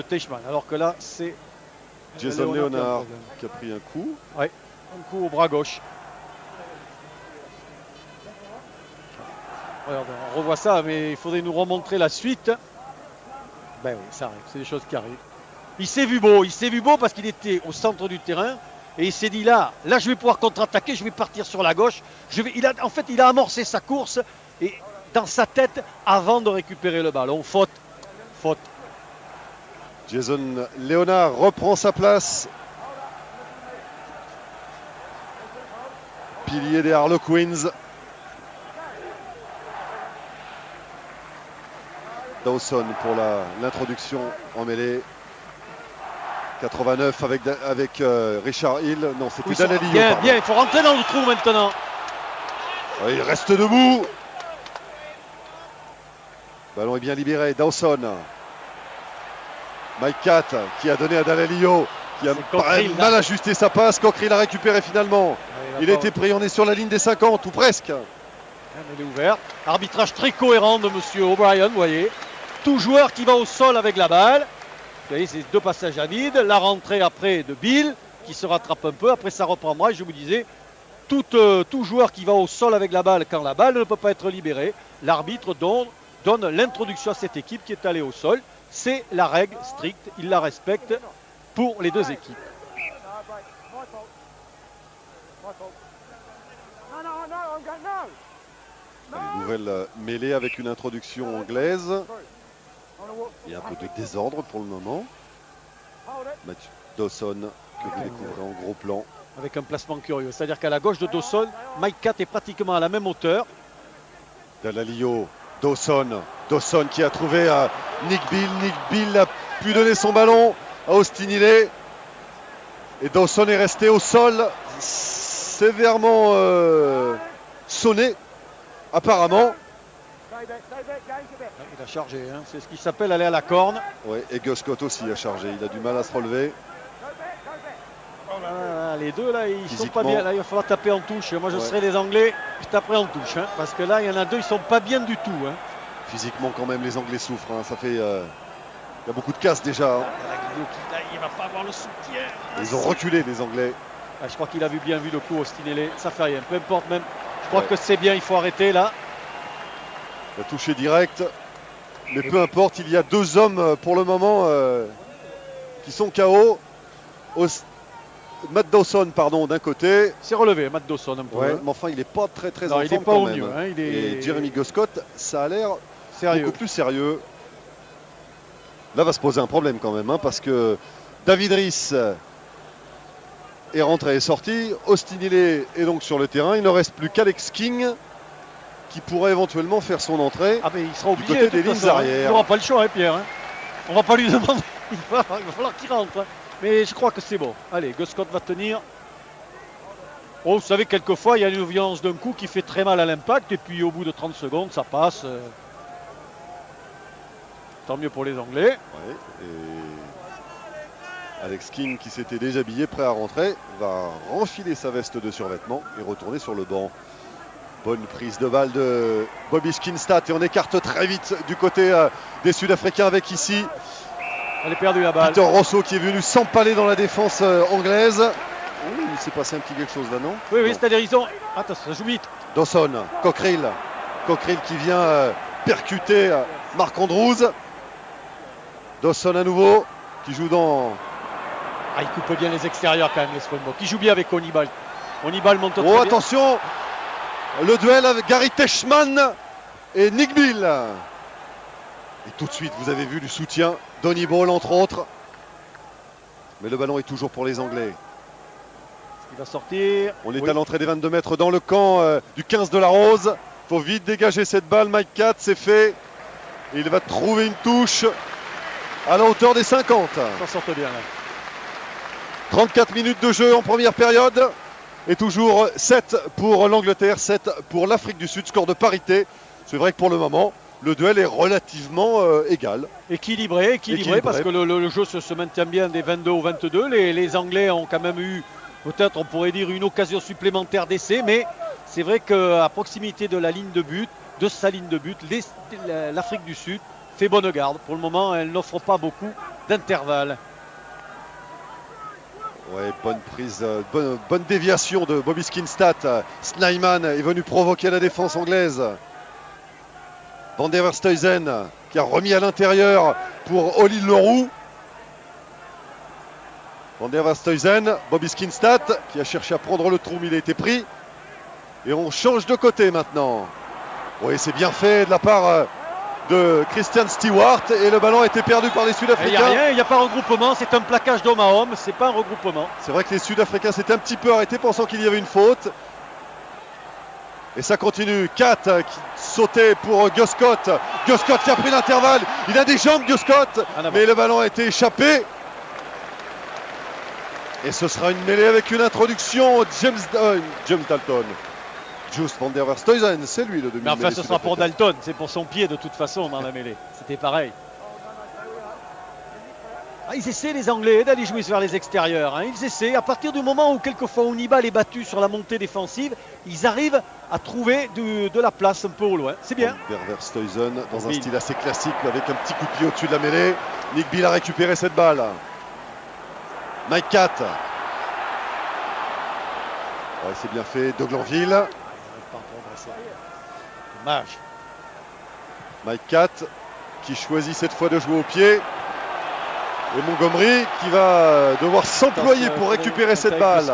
Teichmann. Alors que là, c'est Jason Leonard qui a pris un coup. Oui, un coup au bras gauche. Regarde, on revoit ça, mais il faudrait nous remontrer la suite. Ben oui, ça arrive, c'est des choses qui arrivent. Il s'est vu beau parce qu'il était au centre du terrain et il s'est dit là je vais pouvoir contre-attaquer, je vais partir sur la gauche. Il a amorcé sa course et dans sa tête avant de récupérer le ballon. Faute. Jason Leonard reprend sa place. Pilier des Harlequins. Dawson pour l'introduction en mêlée. 89 avec Richard Hill. Non, c'était Dallaglio. Bien, il faut rentrer dans le trou maintenant. Il reste debout. Ballon est bien libéré. Dawson. Mike Catt qui a donné à Dallaglio, qui a mal ajusté sa passe. Cockerill l'a récupéré finalement. Il a été pris, on est sur la ligne des 50 ou presque. Elle est ouverte. Arbitrage très cohérent de Monsieur O'Brien, vous voyez. Tout joueur qui va au sol avec la balle. Vous voyez, c'est deux passages à vide. La rentrée après de Bill qui se rattrape un peu. Après, ça reprendra. Et je vous disais, tout joueur qui va au sol avec la balle quand la balle ne peut pas être libérée, l'arbitre donne l'introduction à cette équipe qui est allée au sol. C'est la règle stricte. Il la respecte pour les deux équipes. Une nouvelle mêlée avec une introduction anglaise. Il y a un peu de désordre pour le moment. Matthew Dawson que vous découvrez en gros plan. Avec un placement curieux. C'est-à-dire qu'à la gauche de Dawson, Mike Catt est pratiquement à la même hauteur. Dallaglio, Dawson qui a trouvé Nick Bill. Nick Bill a pu donner son ballon à Austin Healey. Et Dawson est resté au sol, sévèrement sonné, apparemment. Il a chargé, hein. C'est ce qui s'appelle aller à la corne. Ouais, et Gus Scott aussi a chargé, il a du mal à se relever. Les deux là, ils sont pas bien. Là, il va falloir taper en touche. Moi, je serais les Anglais, je taperais en touche, hein, parce que là, il y en a deux, ils sont pas bien du tout. Hein. Physiquement, quand même, les Anglais souffrent. Hein. Ça fait, il y a beaucoup de casse déjà. Hein. Il va pas avoir le soutien. Ils ont reculé, les Anglais. Je crois qu'il a bien vu le coup au Stinelli. Ça fait rien, peu importe même. Je crois que c'est bien, il faut arrêter là. Il a touché direct. Mais peu importe, il y a deux hommes pour le moment qui sont KO. Matt Dawson pardon, d'un côté. C'est relevé, Matt Dawson un peu. Ouais, mais enfin, il n'est pas très Non, en il n'est forme pas quand au même. mieux. Hein, il est Et Jeremy Guscott, ça a l'air sérieux. beaucoup plus sérieux. Là va se poser un problème quand même, hein, parce que David Rhys est rentré et sorti. Austin Healey est donc sur le terrain. Il ne reste plus qu'Alex King qui pourrait éventuellement faire son entrée. Ah, mais il sera Du obligé côté de toute des lignes façon, hein. arrière. Il n'aura pas le choix, hein, Pierre. Hein. On va pas lui demander. Il va falloir qu'il rentre. Hein. Mais je crois que c'est bon. Allez, Guscott va tenir. Oh, vous savez, quelquefois, il y a une violence d'un coup qui fait très mal à l'impact. Et puis, au bout de 30 secondes, ça passe. Tant mieux pour les Anglais. Ouais, et Alex King, qui s'était déshabillé, prêt à rentrer, va renfiler sa veste de survêtement et retourner sur le banc. Bonne prise de balle de Bobby Skinstad et on écarte très vite du côté des Sud-Africains avec ici Elle est perdue la balle. Peter Rosso qui est venu s'empaler dans la défense anglaise. Oh, il s'est passé un petit quelque chose là, non? Oui, Non. c'est-à-dire ils ont. Attends, ça joue vite. Dawson, Cockerill qui vient percuter Marc Andrews. Dawson à nouveau qui joue dans... Ah, il coupe bien les extérieurs quand même, les Springboks. Il joue bien avec Onibal. Onibal monte très Oh, bien. attention, le duel avec Gary Teichmann et Nick Bill. Et tout de suite, vous avez vu du soutien, Donny Ball entre autres. Mais le ballon est toujours pour les Anglais. Il va sortir. On est Oui. à l'entrée des 22 mètres dans le camp du 15 de la Rose. Il faut vite dégager cette balle. Mike Catt, c'est fait. Il va trouver une touche à la hauteur des 50. S'en sortent bien là. 34 minutes de jeu en première période. Et toujours 7 pour l'Angleterre, 7 pour l'Afrique du Sud. Score de parité. C'est vrai que pour le moment, le duel est relativement égal. Équilibré, parce que le jeu se maintient bien des 22 au 22. Les Anglais ont quand même eu, peut-être on pourrait dire, une occasion supplémentaire d'essai, mais c'est vrai qu'à proximité de la ligne de but, de sa ligne de but, l'Afrique du Sud fait bonne garde. Pour le moment, elle n'offre pas beaucoup d'intervalle. Ouais, bonne prise, bonne déviation de Bobby Skinstad. Snyman est venu provoquer la défense anglaise. Van der Verstuyzen qui a remis à l'intérieur pour Oli Leroux. Van der Verstuyzen, Bobby Skinstad qui a cherché à prendre le trou, mais il a été pris. Et on change de côté maintenant. Oui, c'est bien fait de la part de Christian Stewart et le ballon a été perdu par les Il n'y a Sud-Africains. rien, il n'y a pas regroupement, c'est un plaquage d'homme à homme, c'est pas un regroupement. C'est vrai que les Sud-Africains s'étaient un petit peu arrêtés pensant qu'il y avait une faute. Et ça continue. Catt qui sautait pour Guscott. Guscott qui a pris l'intervalle. Il a des jambes, Guscott. Mais le ballon a été échappé. Et ce sera une mêlée avec une introduction. James Dalton. Just Van der Verstuyzen, c'est lui le demi. Mais enfin, ce sera pour Dalton, c'est pour son pied de toute façon dans la mêlée. C'était pareil. Ah, ils essaient les Anglais d'aller jouer vers les extérieurs. Hein. Ils essaient. À partir du moment où quelquefois Onibal est battu sur la montée défensive, ils arrivent à trouver de la place un peu au loin. C'est bien. Van der Verstuyzen dans un Bill. style assez classique avec un petit coup de pied au-dessus de la mêlée. Nick Bill a récupéré cette balle. Mike Catt. Ouais, c'est bien fait. De Glanville. Il n'arrive pas à progresser. Dommage. Mike Catt qui choisit cette fois de jouer au pied. Et Montgomery qui va devoir s'employer pour récupérer cette balle.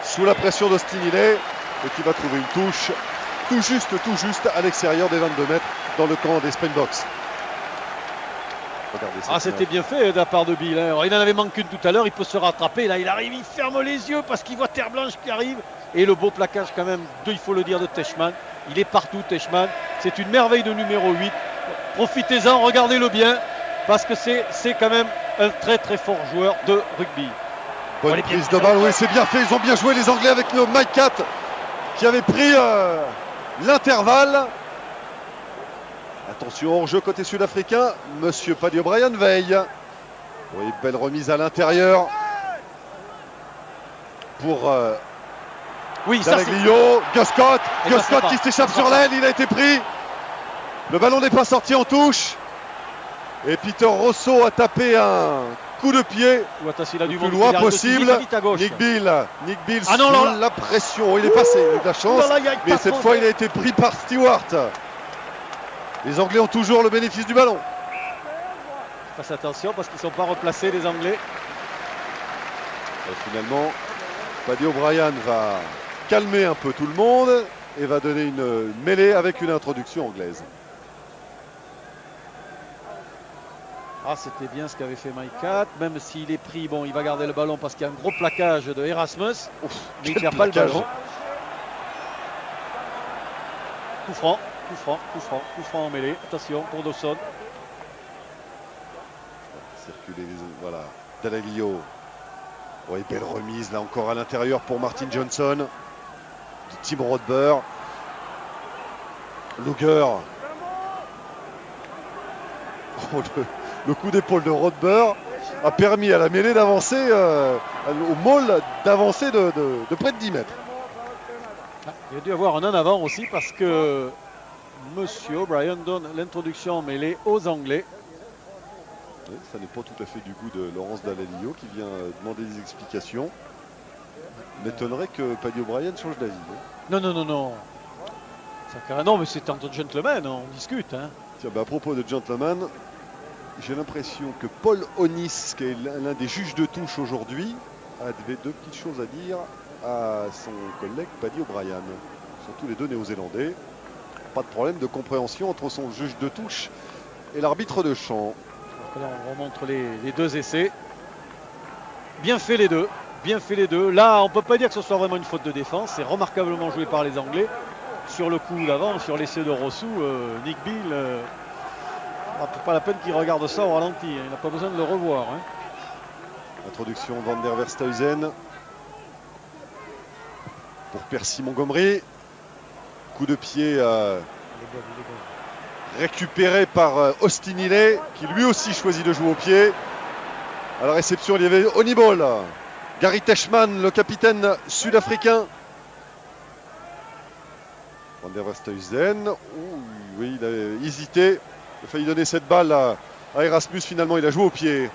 Sous la pression d'Austin Healey. Et qui va trouver une touche tout juste à l'extérieur des 22 mètres dans le camp des Springboks. Regardez cette C'était bien fait de la part de Bill. Hein. Alors, il en avait manqué une tout à l'heure, il peut se rattraper. Là, il arrive, il ferme les yeux parce qu'il voit Terre Blanche qui arrive. Et le beau plaquage quand même, il faut le dire, de Teichmann. Il est partout, Teichmann. C'est une merveille de numéro 8. Profitez-en, regardez-le bien. Parce que c'est quand même un très très fort joueur de rugby. Bonne prise de balle, oui, c'est bien fait. Ils ont bien joué les Anglais avec le Mike Catt qui avait pris l'intervalle. Attention, hors-jeu côté sud-africain. Monsieur Paddy O'Brien veille. Oui, belle remise à l'intérieur pour oui, ça Dalaglio. Guscott qui s'échappe sur l'aile, il a été pris. Le ballon n'est pas sorti en touche. Et Peter Rosso a tapé un coup de pied le plus loin possible. Nick Bill sous la pression. Il est passé, il a eu de la chance. Mais cette fois, il a été pris par Stewart. Les Anglais ont toujours le bénéfice du ballon. Fasse attention parce qu'ils ne sont pas replacés, les Anglais. Et finalement, Paddy O'Brien va calmer un peu tout le monde et va donner une mêlée avec une introduction anglaise. Ah, c'était bien ce qu'avait fait Mike Catt, même s'il est pris, bon, il va garder le ballon parce qu'il y a un gros plaquage de Erasmus, Ouf, mais il quel perd pas le plaquage. ballon. Coup franc, coup franc, coup franc, coup franc en mêlée. Attention pour Dawson. Circuler, voilà. Dalaglio. Oui, belle remise là encore à l'intérieur pour Martin Johnson. De Tim Rodber. Luger. Oh, le coup d'épaule de Rodber a permis à la mêlée d'avancer, au maul d'avancer de près de 10 mètres. Ah, il a dû avoir un en avant aussi parce que Monsieur O'Brien donne l'introduction en mêlée aux Anglais. Oui, ça n'est pas tout à fait du goût de Laurence Dalaglio qui vient demander des explications. M'étonnerait que Paddy O'Brien change d'avis. Hein. Non, non, non, non. Non, mais c'est entre gentlemen, on discute. Hein. Tiens, à propos de gentleman, j'ai l'impression que Paul Onis, qui est l'un des juges de touche aujourd'hui, avait deux petites choses à dire à son collègue Paddy O'Brien. Ils sont tous les deux néo-zélandais. Pas de problème de compréhension entre son juge de touche et l'arbitre de champ. Là, on remontre les deux essais. Bien fait les deux. Bien fait les deux. Là, on ne peut pas dire que ce soit vraiment une faute de défense. C'est remarquablement joué par les Anglais. Sur le coup d'avant, sur l'essai de Rossou, Nick Bill, pas la peine qu'il regarde ça au ralenti. Hein. Il n'a pas besoin de le revoir. Hein. Introduction Van der Verstuyzen pour Percy Montgomery. Coup de pied récupéré par Austin Healey, qui lui aussi choisit de jouer au pied. À la réception, il y avait Honeyball. Gary Teichmann, le capitaine sud-africain. Van der Verstuyzen, oui, il a hésité. Il a failli donner cette balle à Erasmus. Finalement, il a joué au pied.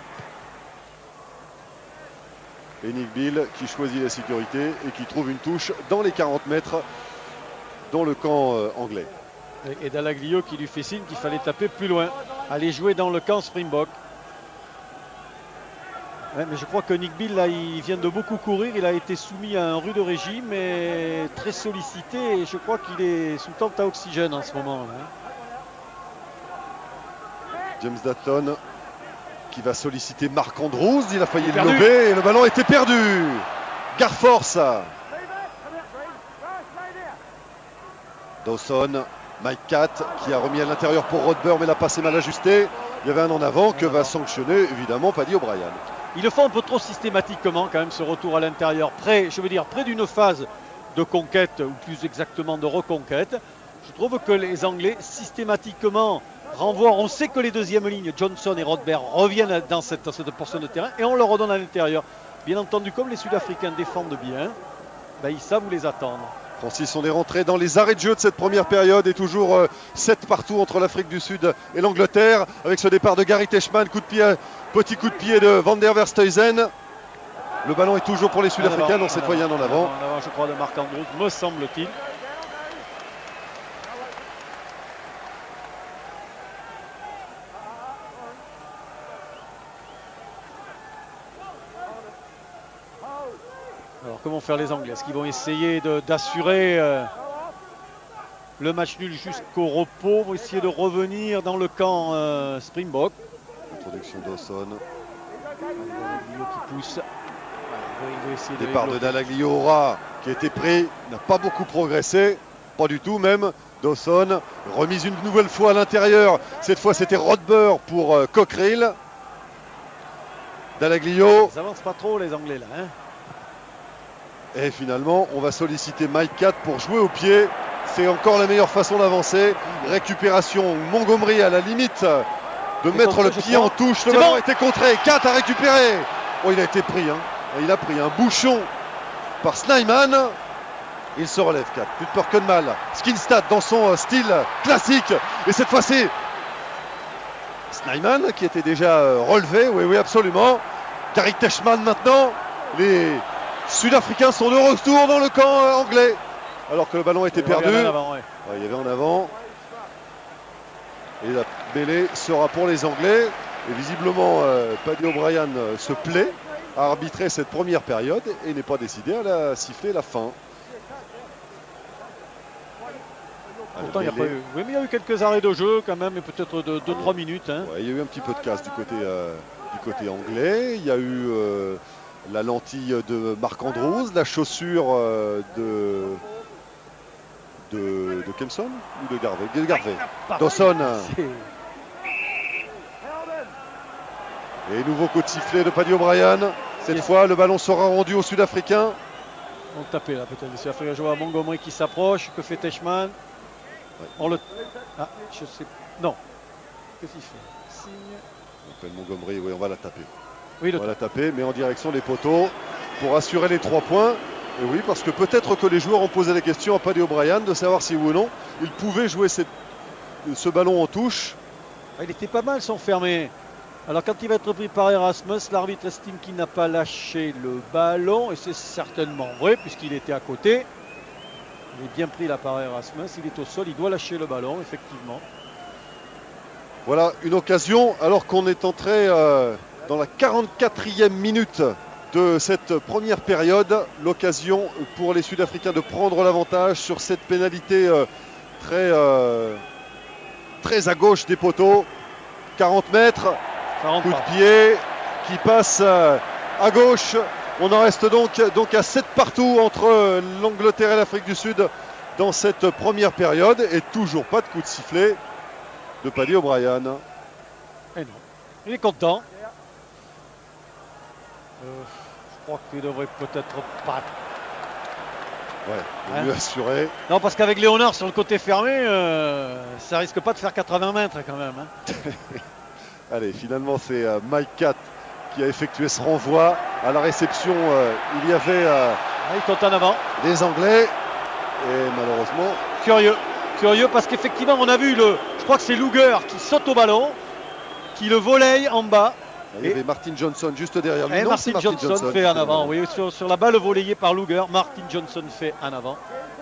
Et Nick Bill qui choisit la sécurité et qui trouve une touche dans les 40 mètres dans le camp anglais. Et Dalaglio qui lui fait signe qu'il fallait taper plus loin. Aller jouer dans le camp Springbok. Ouais, mais je crois que Nick Bill, là, il vient de beaucoup courir. Il a été soumis à un rude régime et très sollicité. Et je crois qu'il est sous tente à oxygène en ce moment. Hein. James Dutton qui va solliciter Mark Andrews. Il a failli le lober et le ballon était perdu. Garforce. Dawson. Mike Catt qui a remis à l'intérieur pour Rodber, mais la passe est mal ajustée. Il y avait un en avant que va sanctionner évidemment Paddy O'Brien. Ils le font un peu trop systématiquement quand même, ce retour à l'intérieur, près d'une phase de conquête, ou plus exactement de reconquête. Je trouve que les Anglais systématiquement renvoient. On sait que les deuxièmes lignes, Johnson et Rodber, reviennent dans cette portion de terrain et on leur redonne à l'intérieur. Bien entendu, comme les Sud-Africains défendent bien, ben, ils savent où les attendre. Francis, on est rentré dans les arrêts de jeu de cette première période et toujours 7 partout entre l'Afrique du Sud et l'Angleterre avec ce départ de Gary Teichmann, petit coup de pied de Van der Verstuyzen. Le ballon est toujours pour les Sud-Africains, donc cette fois il y a un en avant. En avant, je crois, de Mark Andrews, me semble-t-il. Alors comment faire les Anglais? Est-ce qu'ils vont essayer d'assurer le match nul jusqu'au repos, vont essayer de revenir dans le camp Springbok? Introduction Dawson. Qui pousse. Il va essayer Départ de Dalaglio Ora qui a été pris, n'a pas beaucoup progressé, pas du tout même. Dawson, remise une nouvelle fois à l'intérieur. Cette fois c'était Rodber pour Cockerill. Dalaglio. Ils avancent pas trop les Anglais là. Hein. Et finalement, on va solliciter Mike Catt pour jouer au pied. C'est encore la meilleure façon d'avancer. Récupération, Montgomery à la limite de mettre le pied en touche. Le ballon a été contré. Catt a récupéré. Oh, il a été pris. Hein. Il a pris un bouchon par Snyman. Il se relève, Catt. Plus de peur que de mal. Skinstad dans son style classique. Et cette fois-ci, Snyman qui était déjà relevé. Oui, oui, absolument. Gary Teichmann maintenant. Les Sud-Africains sont de retour dans le camp anglais. Alors que le ballon était perdu. Il y avait en avant. Et la mêlée sera pour les Anglais. Et visiblement, Paddy O'Brien se plaît a arbitré cette première période et n'est pas décidé à la siffler la fin. Pourtant, il n'y a pas eu. Oui, mais il y a eu quelques arrêts de jeu quand même, et peut-être de 2-3 minutes. Hein. Ouais, il y a eu un petit peu de casse du côté anglais. Il y a eu la lentille de Marc Andrews, la chaussure de Kempson ou de Garvey. Dawson. Et nouveau coup de sifflet de Paddy O'Brien. Cette fois, le ballon sera rendu aux Sud-Africains. On tapait là peut-être. Les Sud-Africains jouent à Montgomery qui s'approche. Que fait Teichmann? Ouais. On le. Ah, je sais. Non. Qu'est-ce qu'il fait? Signe. On appelle Montgomery, oui, on va la taper. Oui, on va la taper, mais en direction des poteaux pour assurer les 3 points. Et oui, parce que peut-être que les joueurs ont posé la question à Paddy O'Brien de savoir si oui ou non il pouvait jouer ce ballon en touche. Il était pas mal son fermé. Alors quand il va être pris par Erasmus, l'arbitre estime qu'il n'a pas lâché le ballon. Et c'est certainement vrai puisqu'il était à côté. Il est bien pris là par Erasmus. Il est au sol, il doit lâcher le ballon, effectivement. Voilà une occasion alors qu'on est entré dans la 44e minute de cette première période. L'occasion pour les Sud-Africains de prendre l'avantage sur cette pénalité très à gauche des poteaux. 40 mètres. Coup de pied qui passe à gauche. On en reste donc à 7 partout entre l'Angleterre et l'Afrique du Sud dans cette première période. Et toujours pas de coup de sifflet de Paddy O'Brien. Et non. Il est content. Je crois qu'il devrait peut-être pas. Ouais, mieux assuré. Non, parce qu'avec Léonard sur le côté fermé, ça risque pas de faire 80 mètres quand même. Hein. Allez, finalement c'est Mike Catt qui a effectué ce renvoi. À la réception, il y avait il compte en avant. Des Anglais. Et malheureusement... Curieux parce qu'effectivement on a vu je crois que c'est Luger qui saute au ballon, qui le volaille en bas. Il y avait Martin Johnson juste derrière lui. Et Martin Johnson fait en avant. Oui, sur la balle volayée par Luger, Martin Johnson fait en avant.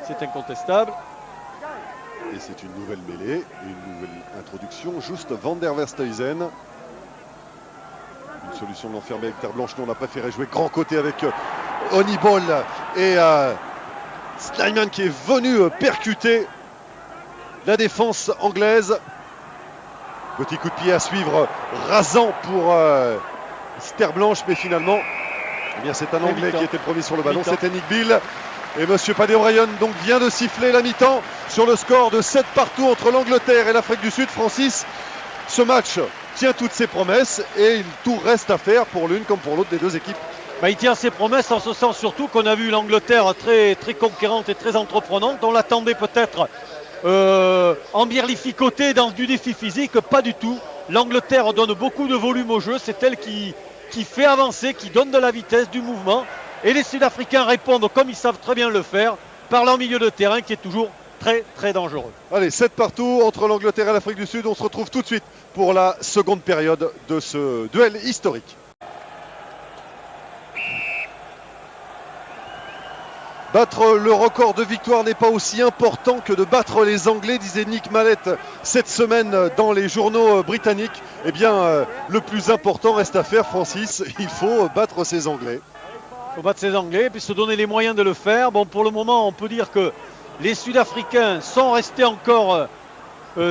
C'est incontestable. Et c'est une nouvelle mêlée, et une nouvelle introduction. Juste Van der Verstuyzen. Une solution de l'enfermer avec terre blanche. Nous, on a préféré jouer grand côté avec Honeyball et Snyman qui est venu percuter la défense anglaise. Petit coup de pied à suivre, rasant pour terre blanche, mais finalement, eh bien, c'est un Anglais qui était le premier sur le ballon. C'était Nick Bill. Et monsieur Paddy O'Brien donc vient de siffler la mi-temps sur le score de 7 partout entre l'Angleterre et l'Afrique du Sud. Francis, ce match tient toutes ses promesses et tout reste à faire pour l'une comme pour l'autre des deux équipes. Il tient ses promesses en ce sens surtout qu'on a vu l'Angleterre très, très conquérante et très entreprenante. On l'attendait peut-être embirlificotée dans du défi physique, pas du tout. L'Angleterre donne beaucoup de volume au jeu, c'est elle qui fait avancer, qui donne de la vitesse, du mouvement. Et les Sud-Africains répondent comme ils savent très bien le faire, par leur milieu de terrain qui est toujours très très dangereux. Allez, 7 partout entre l'Angleterre et l'Afrique du Sud. On se retrouve tout de suite pour la seconde période de ce duel historique. Battre le record de victoire n'est pas aussi important que de battre les Anglais, disait Nick Mallett cette semaine dans les journaux britanniques. Eh bien, le plus important reste à faire, Francis. Il faut battre ces Anglais. Il faut battre ces Anglais et puis se donner les moyens de le faire. Bon, pour le moment, on peut dire que les Sud-Africains sont restés encore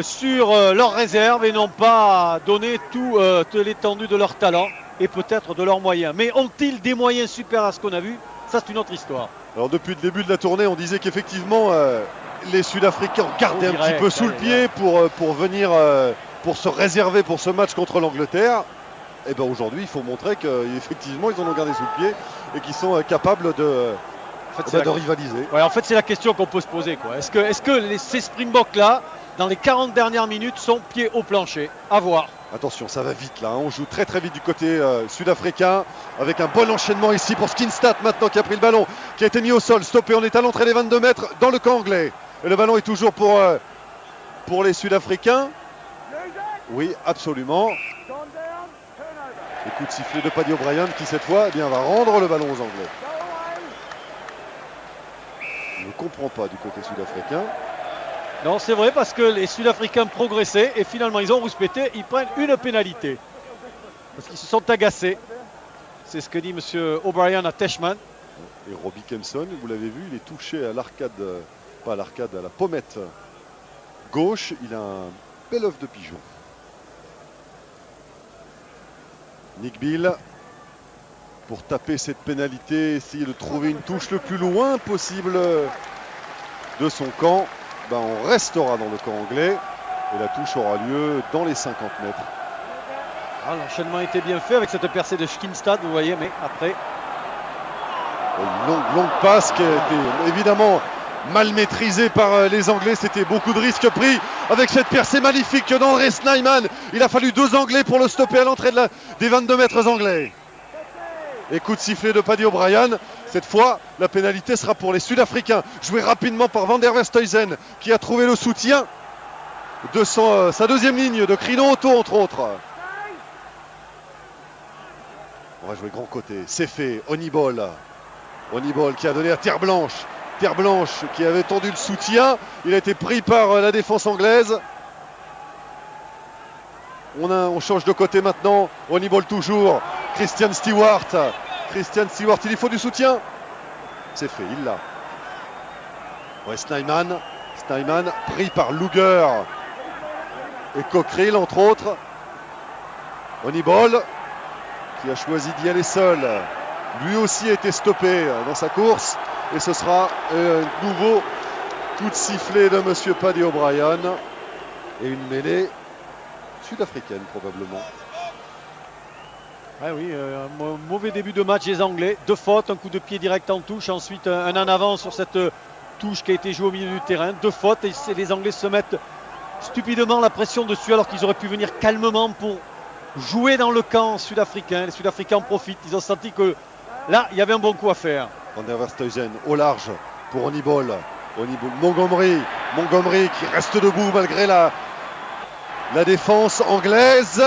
sur leurs réserves et n'ont pas donné toute l'étendue de leur talent et peut-être de leurs moyens. Mais ont-ils des moyens supérieurs à ce qu'on a vu? Ça, c'est une autre histoire. Alors depuis le début de la tournée, on disait qu'effectivement les Sudafricains gardaient un petit peu sous le pied pour venir pour se réserver pour ce match contre l'Angleterre. Et bien aujourd'hui, il faut montrer qu'effectivement ils en ont gardé sous le pied et qu'ils sont capables de rivaliser. Ouais, en fait, c'est la question qu'on peut se poser, quoi. Est-ce que ces Springboks là, dans les 40 dernières minutes, sont pieds au plancher? À voir. Attention, ça va vite là, on joue très très vite du côté sud-africain avec un bon enchaînement ici pour Skinstad maintenant qui a pris le ballon, qui a été mis au sol, stoppé, on est à l'entrée des 22 mètres dans le camp anglais. Et le ballon est toujours pour les Sud-Africains. Oui, absolument. Le coup de sifflet de Paddy O'Brien qui cette fois va rendre le ballon aux Anglais. Je ne comprends pas du côté sud-africain. Non, c'est vrai parce que les Sud-Africains progressaient et finalement ils ont rouspété, ils prennent une pénalité. Parce qu'ils se sont agacés. C'est ce que dit M. O'Brien à Teichmann. Et Robbie Kempson, vous l'avez vu, il est touché à l'arcade, pas à l'arcade, à la pommette gauche. Il a un bel œuf de pigeon. Nick Bill, pour taper cette pénalité, essayer de trouver une touche le plus loin possible de son camp. Ben, on restera dans le camp anglais et la touche aura lieu dans les 50 mètres. Ah, l'enchaînement était bien fait avec cette percée de Schkinstad, vous voyez, mais après... Une longue passe qui a été évidemment mal maîtrisée par les Anglais. C'était beaucoup de risques pris avec cette percée magnifique d'André Snyman. Il a fallu 2 Anglais pour le stopper à l'entrée des 22 mètres anglais. Et coup de sifflet de Paddy O'Brien. Cette fois, la pénalité sera pour les Sud-Africains. Joué rapidement par Van der Westhuizen qui a trouvé le soutien de sa deuxième ligne de Crino Otto entre autres. On va jouer grand côté. C'est fait. Honeyball. Honeyball qui a donné à Terre Blanche. Terre Blanche qui avait tendu le soutien. Il a été pris par la défense anglaise. On change de côté maintenant. Honeyball toujours. Christian Stewart. Christian Stewart, il lui faut du soutien. C'est fait, il l'a. Ouais, Snyman. Snyman pris par Luger. Et Cockerill entre autres. Honeyball qui a choisi d'y aller seul. Lui aussi a été stoppé dans sa course. Et ce sera un nouveau coup de sifflet de M. Paddy O'Brien. Et une mêlée sud-africaine probablement. Ah oui, un mauvais début de match des Anglais. 2 fautes, un coup de pied direct en touche. Ensuite un en avant sur cette touche qui a été jouée au milieu du terrain. 2 fautes et les Anglais se mettent stupidement la pression dessus alors qu'ils auraient pu venir calmement pour jouer dans le camp sud-africain. Les Sud-Africains en profitent. Ils ont senti que là, il y avait un bon coup à faire. Van der Westhuizen au large pour Honeyball. Montgomery qui reste debout malgré la défense anglaise.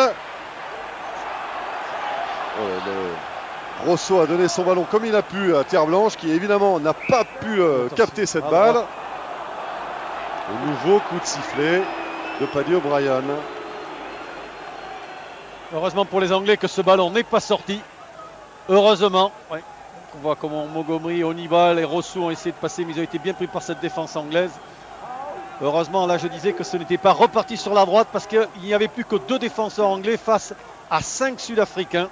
Rosso a donné son ballon comme il a pu à Terre Blanche qui évidemment n'a pas pu capter cette balle. Un nouveau coup de sifflet de Paddy O'Brien. Heureusement pour les Anglais que ce ballon n'est pas sorti. Heureusement. Ouais. On voit comment Montgomery, Honeyball et Rosso ont essayé de passer, mais ils ont été bien pris par cette défense anglaise. Heureusement, là je disais que ce n'était pas reparti sur la droite parce qu'il n'y avait plus que 2 défenseurs anglais face à 5 Sud-Africains.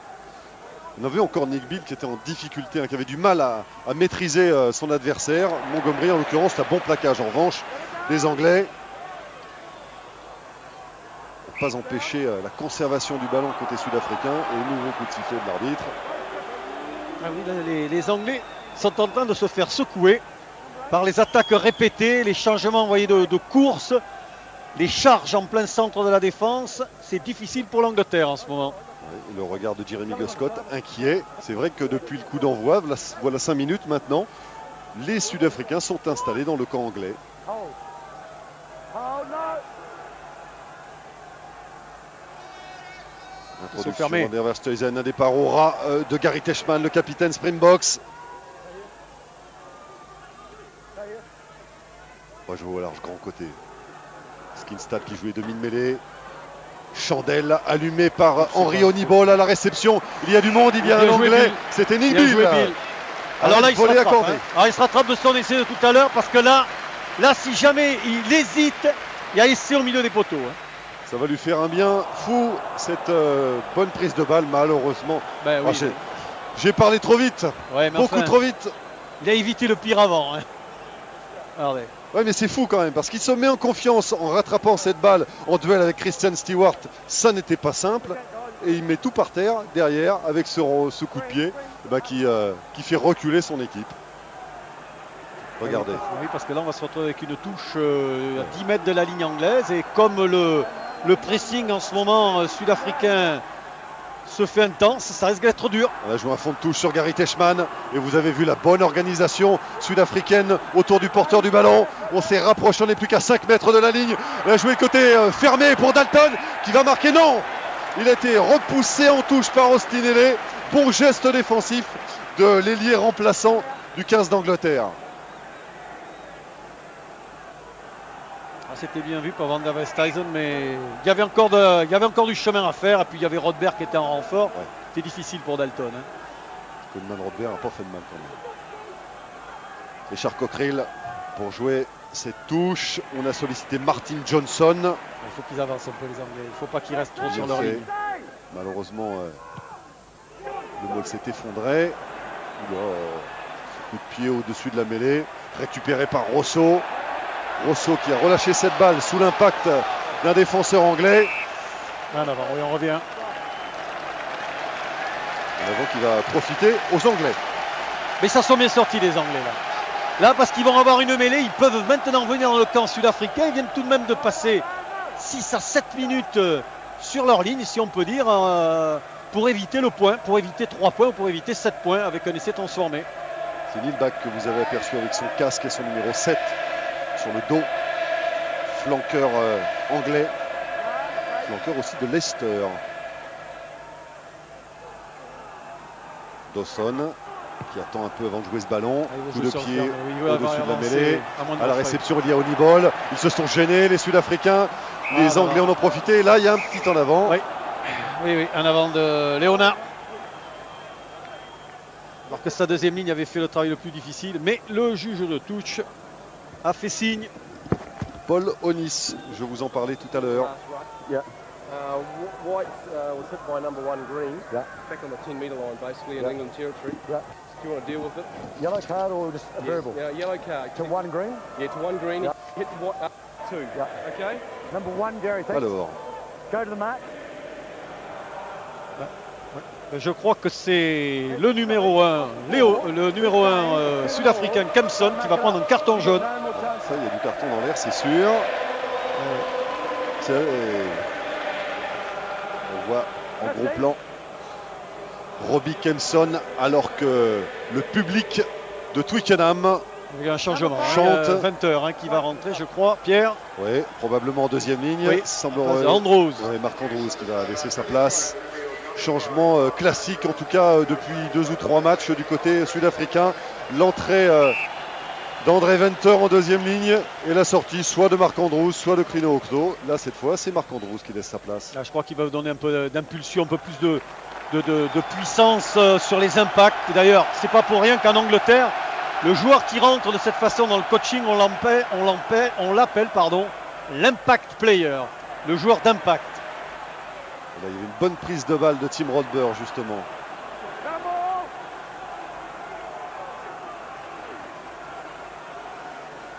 On avait encore Nick Bill qui était en difficulté, qui avait du mal à maîtriser son adversaire. Montgomery en l'occurrence, un bon plaquage en revanche des Anglais. Pour pas empêcher la conservation du ballon côté sud-africain. Et nouveau coup de sifflet de l'arbitre. Ah oui, là, les Anglais sont en train de se faire secouer par les attaques répétées, les changements voyez, de course, les charges en plein centre de la défense. C'est difficile pour l'Angleterre en ce moment. Oui, le regard de Jeremy Guscott, inquiet. C'est vrai que depuis le coup d'envoi, voilà 5 minutes maintenant, les Sud-Africains sont installés dans le camp anglais. Introduction Van der Westhuizen, un départ au ras de Gary Teichmann, le capitaine Springboks. On va jouer au large grand côté. Skinstad qui jouait demi de mêlée. Chandelle allumée par Henry Honeyball à la réception. Il y a du monde, il y a un Anglais. C'était Nick Bill. Alors là, il se rattrape. Hein. Alors, il se rattrape de son essai de tout à l'heure parce que là, si jamais il hésite, il y a essai au milieu des poteaux. Hein. Ça va lui faire un bien fou, cette bonne prise de balle, malheureusement. Ben, oui, j'ai parlé trop vite, ouais, beaucoup trop vite. Il a évité le pire avant. Hein. Regardez. Ouais, mais c'est fou quand même, parce qu'il se met en confiance en rattrapant cette balle en duel avec Christian Stewart. Ça n'était pas simple. Et il met tout par terre, derrière, avec ce coup de pied qui fait reculer son équipe. Regardez. Oui, parce que là, on va se retrouver avec une touche à 10 mètres de la ligne anglaise. Et comme le pressing en ce moment sud-africain se fait intense, ça risque d'être dur. On a joué un fond de touche sur Gary Teichmann et vous avez vu la bonne organisation sud-africaine autour du porteur du ballon. On s'est rapproché, on n'est plus qu'à 5 mètres de la ligne. On a joué côté fermé pour Dalton qui va marquer. Non, il a été repoussé en touche par Ostinelli. Bon geste défensif de l'ailier remplaçant du 15 d'Angleterre. C'était bien vu par Van der Westhuizen, mais il y avait encore du chemin à faire. Et puis il y avait Rodberg qui était en renfort. Ouais. C'était difficile pour Dalton. Hein. Conman Rodbert n'a pas fait de mal quand même. Richard Cockerill pour jouer cette touche. On a sollicité Martin Johnson. Il faut qu'ils avancent un peu les Anglais. Il ne faut pas qu'ils restent trop sur leur ligne. Malheureusement, le mot s'est effondré. Ce coup de pied au-dessus de la mêlée. Récupéré par Rosso. Rosso qui a relâché cette balle sous l'impact d'un défenseur anglais. En avant, oui, on revient. En avant qui va profiter aux Anglais. Mais ça sont bien sortis les Anglais là. Là, parce qu'ils vont avoir une mêlée, ils peuvent maintenant venir dans le camp sud-africain. Ils viennent tout de même de passer 6 à 7 minutes sur leur ligne, si on peut dire, pour éviter le point, pour éviter 3 points ou pour éviter 7 points avec un essai transformé. C'est Neil Back que vous avez aperçu avec son casque et son numéro 7 sur le dos. Flanqueur anglais. Flanqueur aussi de Leicester. Dawson qui attend un peu avant de jouer ce ballon. Coup de pied au-dessus de la mêlée. À la réception, il y a Oniball. Ils se sont gênés, les Sud-Africains. Les Anglais en ont profité. Là, il y a un petit en avant. Oui, oui, en avant de Léonard. Alors que sa deuxième ligne avait fait le travail le plus difficile. Mais le juge de touche a fait signe. Paul Onis, je vous en parlais tout à l'heure. White was hit by number 1 Green, back on the 10-metre line basically in England territory. Do you want to deal with it? Yellow card or just a verbal? Yeah, yellow card. To 1 Green? Yeah, to 1 Green. Hit what? 2. Okay. Number 1, Gary, thanks. Alors, Go to the mark. Je crois que c'est le numéro 1, le numéro 1 sud-africain Kempson qui va prendre un carton jaune. ça, il y a du carton dans l'air, c'est sûr. On voit en gros plan Robbie Kempson alors que le public de Twickenham il y a un changement. Chante. 20h qui va rentrer, je crois. Pierre. Oui, probablement en deuxième ligne. Oui. Semblerait. Andrews. Ouais, Marc Andrews qui va laisser sa place. Changement classique, en tout cas depuis 2 ou 3 matchs du côté sud-africain. L'entrée d'André Venter en deuxième ligne et la sortie soit de Marc Andrews, soit de Crino Octo. Là, cette fois, c'est Marc Andrews qui laisse sa place. Là, je crois qu'il va donner un peu d'impulsion, un peu plus de puissance sur les impacts. D'ailleurs, c'est pas pour rien qu'en Angleterre, le joueur qui rentre de cette façon dans le coaching, on l'appelle l'impact player, le joueur d'impact. Là, il y avait une bonne prise de balle de Tim Rodber justement.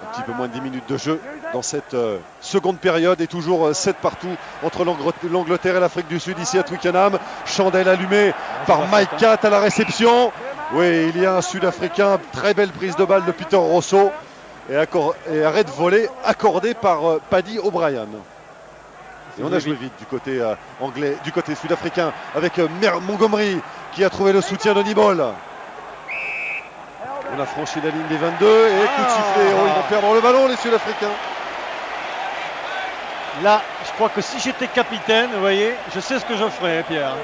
Un petit peu moins de 10 minutes de jeu dans cette seconde période et toujours 7 partout entre l'Angleterre et l'Afrique du Sud ici à Twickenham. Chandelle allumée par Mike Catt à la réception. Oui, il y a un Sud-Africain, très belle prise de balle de Peter Rosso et arrêt de volée accordé par Paddy O'Brien. Et on a joué vite du côté anglais, du côté sud-africain avec Montgomery qui a trouvé le soutien de Nibol. On a franchi la ligne des 22 et coup de sifflet. Oh, ils vont perdre le ballon les Sud-Africains. Là, je crois que si j'étais capitaine, vous voyez, je sais ce que je ferais, Pierre.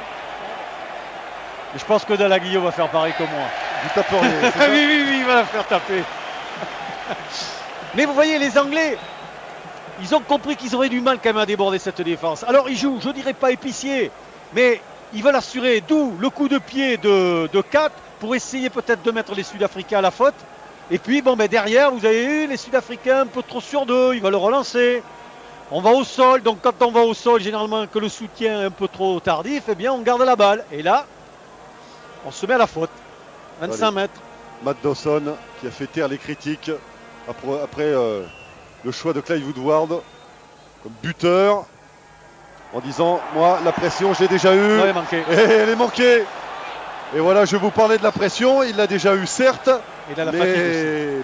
Et je pense que Dalaguillo va faire pareil que moi. Vous taperiez. oui, il va la faire taper. Mais vous voyez, les Anglais, ils ont compris qu'ils auraient du mal quand même à déborder cette défense. Alors ils jouent, je dirais pas épicier, mais ils veulent assurer, d'où le coup de pied de Catt pour essayer peut-être de mettre les Sud-Africains à la faute. Et puis bon, derrière, vous avez eu les Sud-Africains un peu trop sur d'eux, ils veulent le relancer. On va au sol, donc quand on va au sol, généralement que le soutien est un peu trop tardif, eh bien on garde la balle. Et là, on se met à la faute. 25 mètres. Matt Dawson qui a fait taire les critiques après le choix de Clive Woodward comme buteur en disant moi la pression j'ai déjà eu et elle est manquée. Et voilà, je vous parlais de la pression, il l'a déjà eu certes,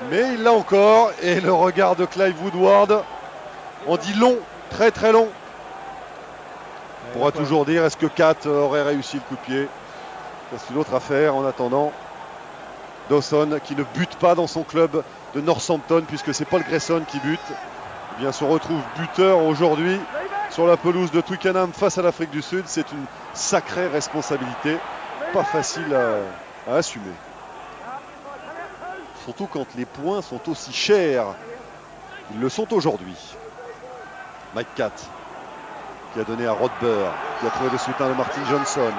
mais il l'a encore. Et le regard de Clive Woodward on dit long, très très long. On pourra toujours dire est-ce que Catt aurait réussi le coup de pied. C'est une autre affaire. En attendant, Dawson qui ne bute pas dans son club de Northampton puisque c'est Paul Grayson qui bute, eh bien se retrouve buteur aujourd'hui sur la pelouse de Twickenham face à l'Afrique du Sud. C'est une sacrée responsabilité, pas facile à assumer. Surtout quand les points sont aussi chers. Ils le sont aujourd'hui. Mike Catt qui a donné à Rodber, qui a trouvé le soutien de Martin Johnson.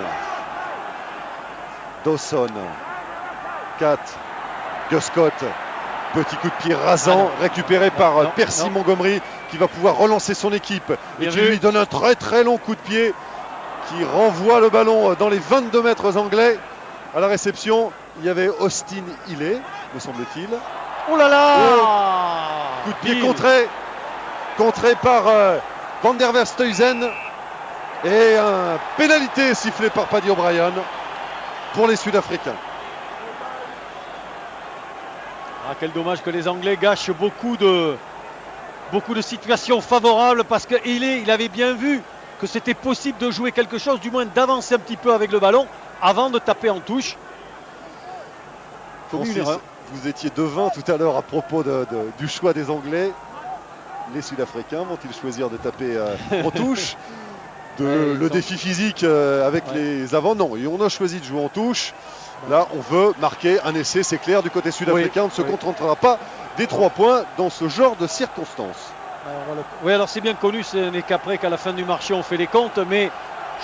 Dawson 4. Gus Scott. Petit coup de pied rasant, récupéré par Percy Montgomery, qui va pouvoir relancer son équipe et qui lui donne un très très long coup de pied qui renvoie le ballon dans les 22 mètres anglais. À la réception, il y avait Austin Healey, me semble-t-il. Oh là là Coup de pied contré par Van der Verstuyzen. Et un pénalité sifflé par Paddy O'Brien pour les Sud-Africains. Ah, quel dommage que les Anglais gâchent beaucoup de situations favorables, parce que il avait bien vu que c'était possible de jouer quelque chose, du moins d'avancer un petit peu avec le ballon avant de taper en touche. Vous étiez devin tout à l'heure à propos du choix des Anglais. Les Sud-Africains vont-ils choisir de taper en touche? Le défi physique avec les avants? Non, et on a choisi de jouer en touche. Là, on veut marquer un essai, c'est clair, du côté sud-africain. On ne se contentera pas des 3 points dans ce genre de circonstances. Oui, alors c'est bien connu, ce n'est qu'après qu'à la fin du marché, on fait les comptes. Mais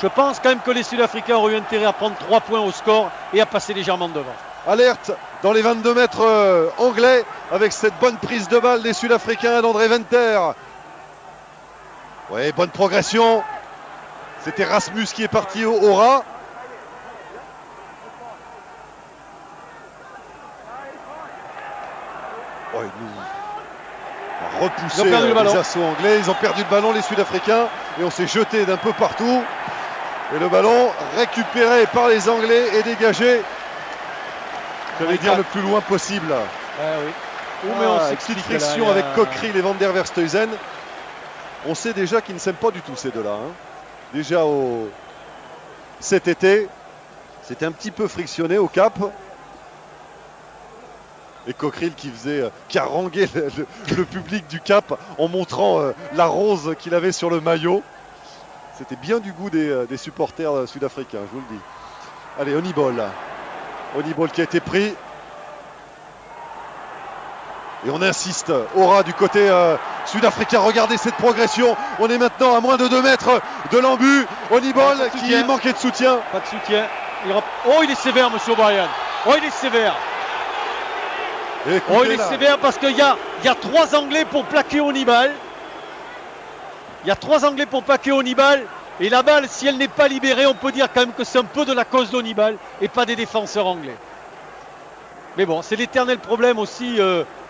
je pense quand même que les Sud-Africains auraient eu intérêt à prendre 3 points au score et à passer légèrement devant. Alerte dans les 22 mètres anglais avec cette bonne prise de balle des Sud-Africains d'André Venter. Oui, bonne progression. C'était Rasmus qui est parti au ras. Ouais, nous repousser les assauts anglais. Ils ont perdu le ballon, les Sud-Africains, et on s'est jeté d'un peu partout. Et le ballon récupéré par les Anglais et dégagé. J'allais dire le plus loin possible. Oui. Petite friction avec Cockerill et Van der Verstuyzen. On sait déjà qu'ils ne s'aiment pas du tout, ces deux-là. Déjà cet été, c'était un petit peu frictionné au Cap. Et Cockerill qui haranguait le public du Cap en montrant la rose qu'il avait sur le maillot. C'était bien du goût des supporters sud-africains, je vous le dis. Allez, Honeyball. Honeyball qui a été pris. Et on insiste au ras du côté sud-africain. Regardez cette progression. On est maintenant à moins de 2 mètres de l'embut. Honeyball qui manquait de soutien. Pas de soutien. Oh, il est sévère, monsieur O'Brien. Oh, il est sévère. Écoutez, il est sévère parce qu'il y a 3 Anglais pour plaquer Honeyball. Il y a 3 Anglais pour plaquer Honeyball. Et la balle, si elle n'est pas libérée, on peut dire quand même que c'est un peu de la cause d'Honeyball et pas des défenseurs anglais. Mais bon, c'est l'éternel problème aussi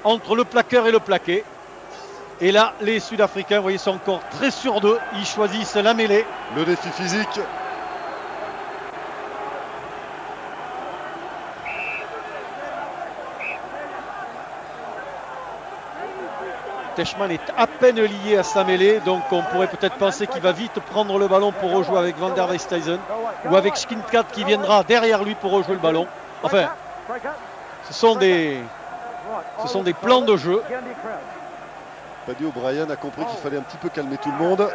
entre le plaqueur et le plaqué. Et là, les Sud-Africains, vous voyez, sont encore très sûrs d'eux. Ils choisissent la mêlée. Le défi physique. Teichmann est à peine lié à sa mêlée, donc on pourrait peut-être penser qu'il va vite prendre le ballon pour rejouer avec Van der Verstuyzen ou avec Skincat qui viendra derrière lui pour rejouer le ballon. Enfin, ce sont des plans de jeu. Paddy O'Brien a compris qu'il fallait un petit peu calmer tout le monde.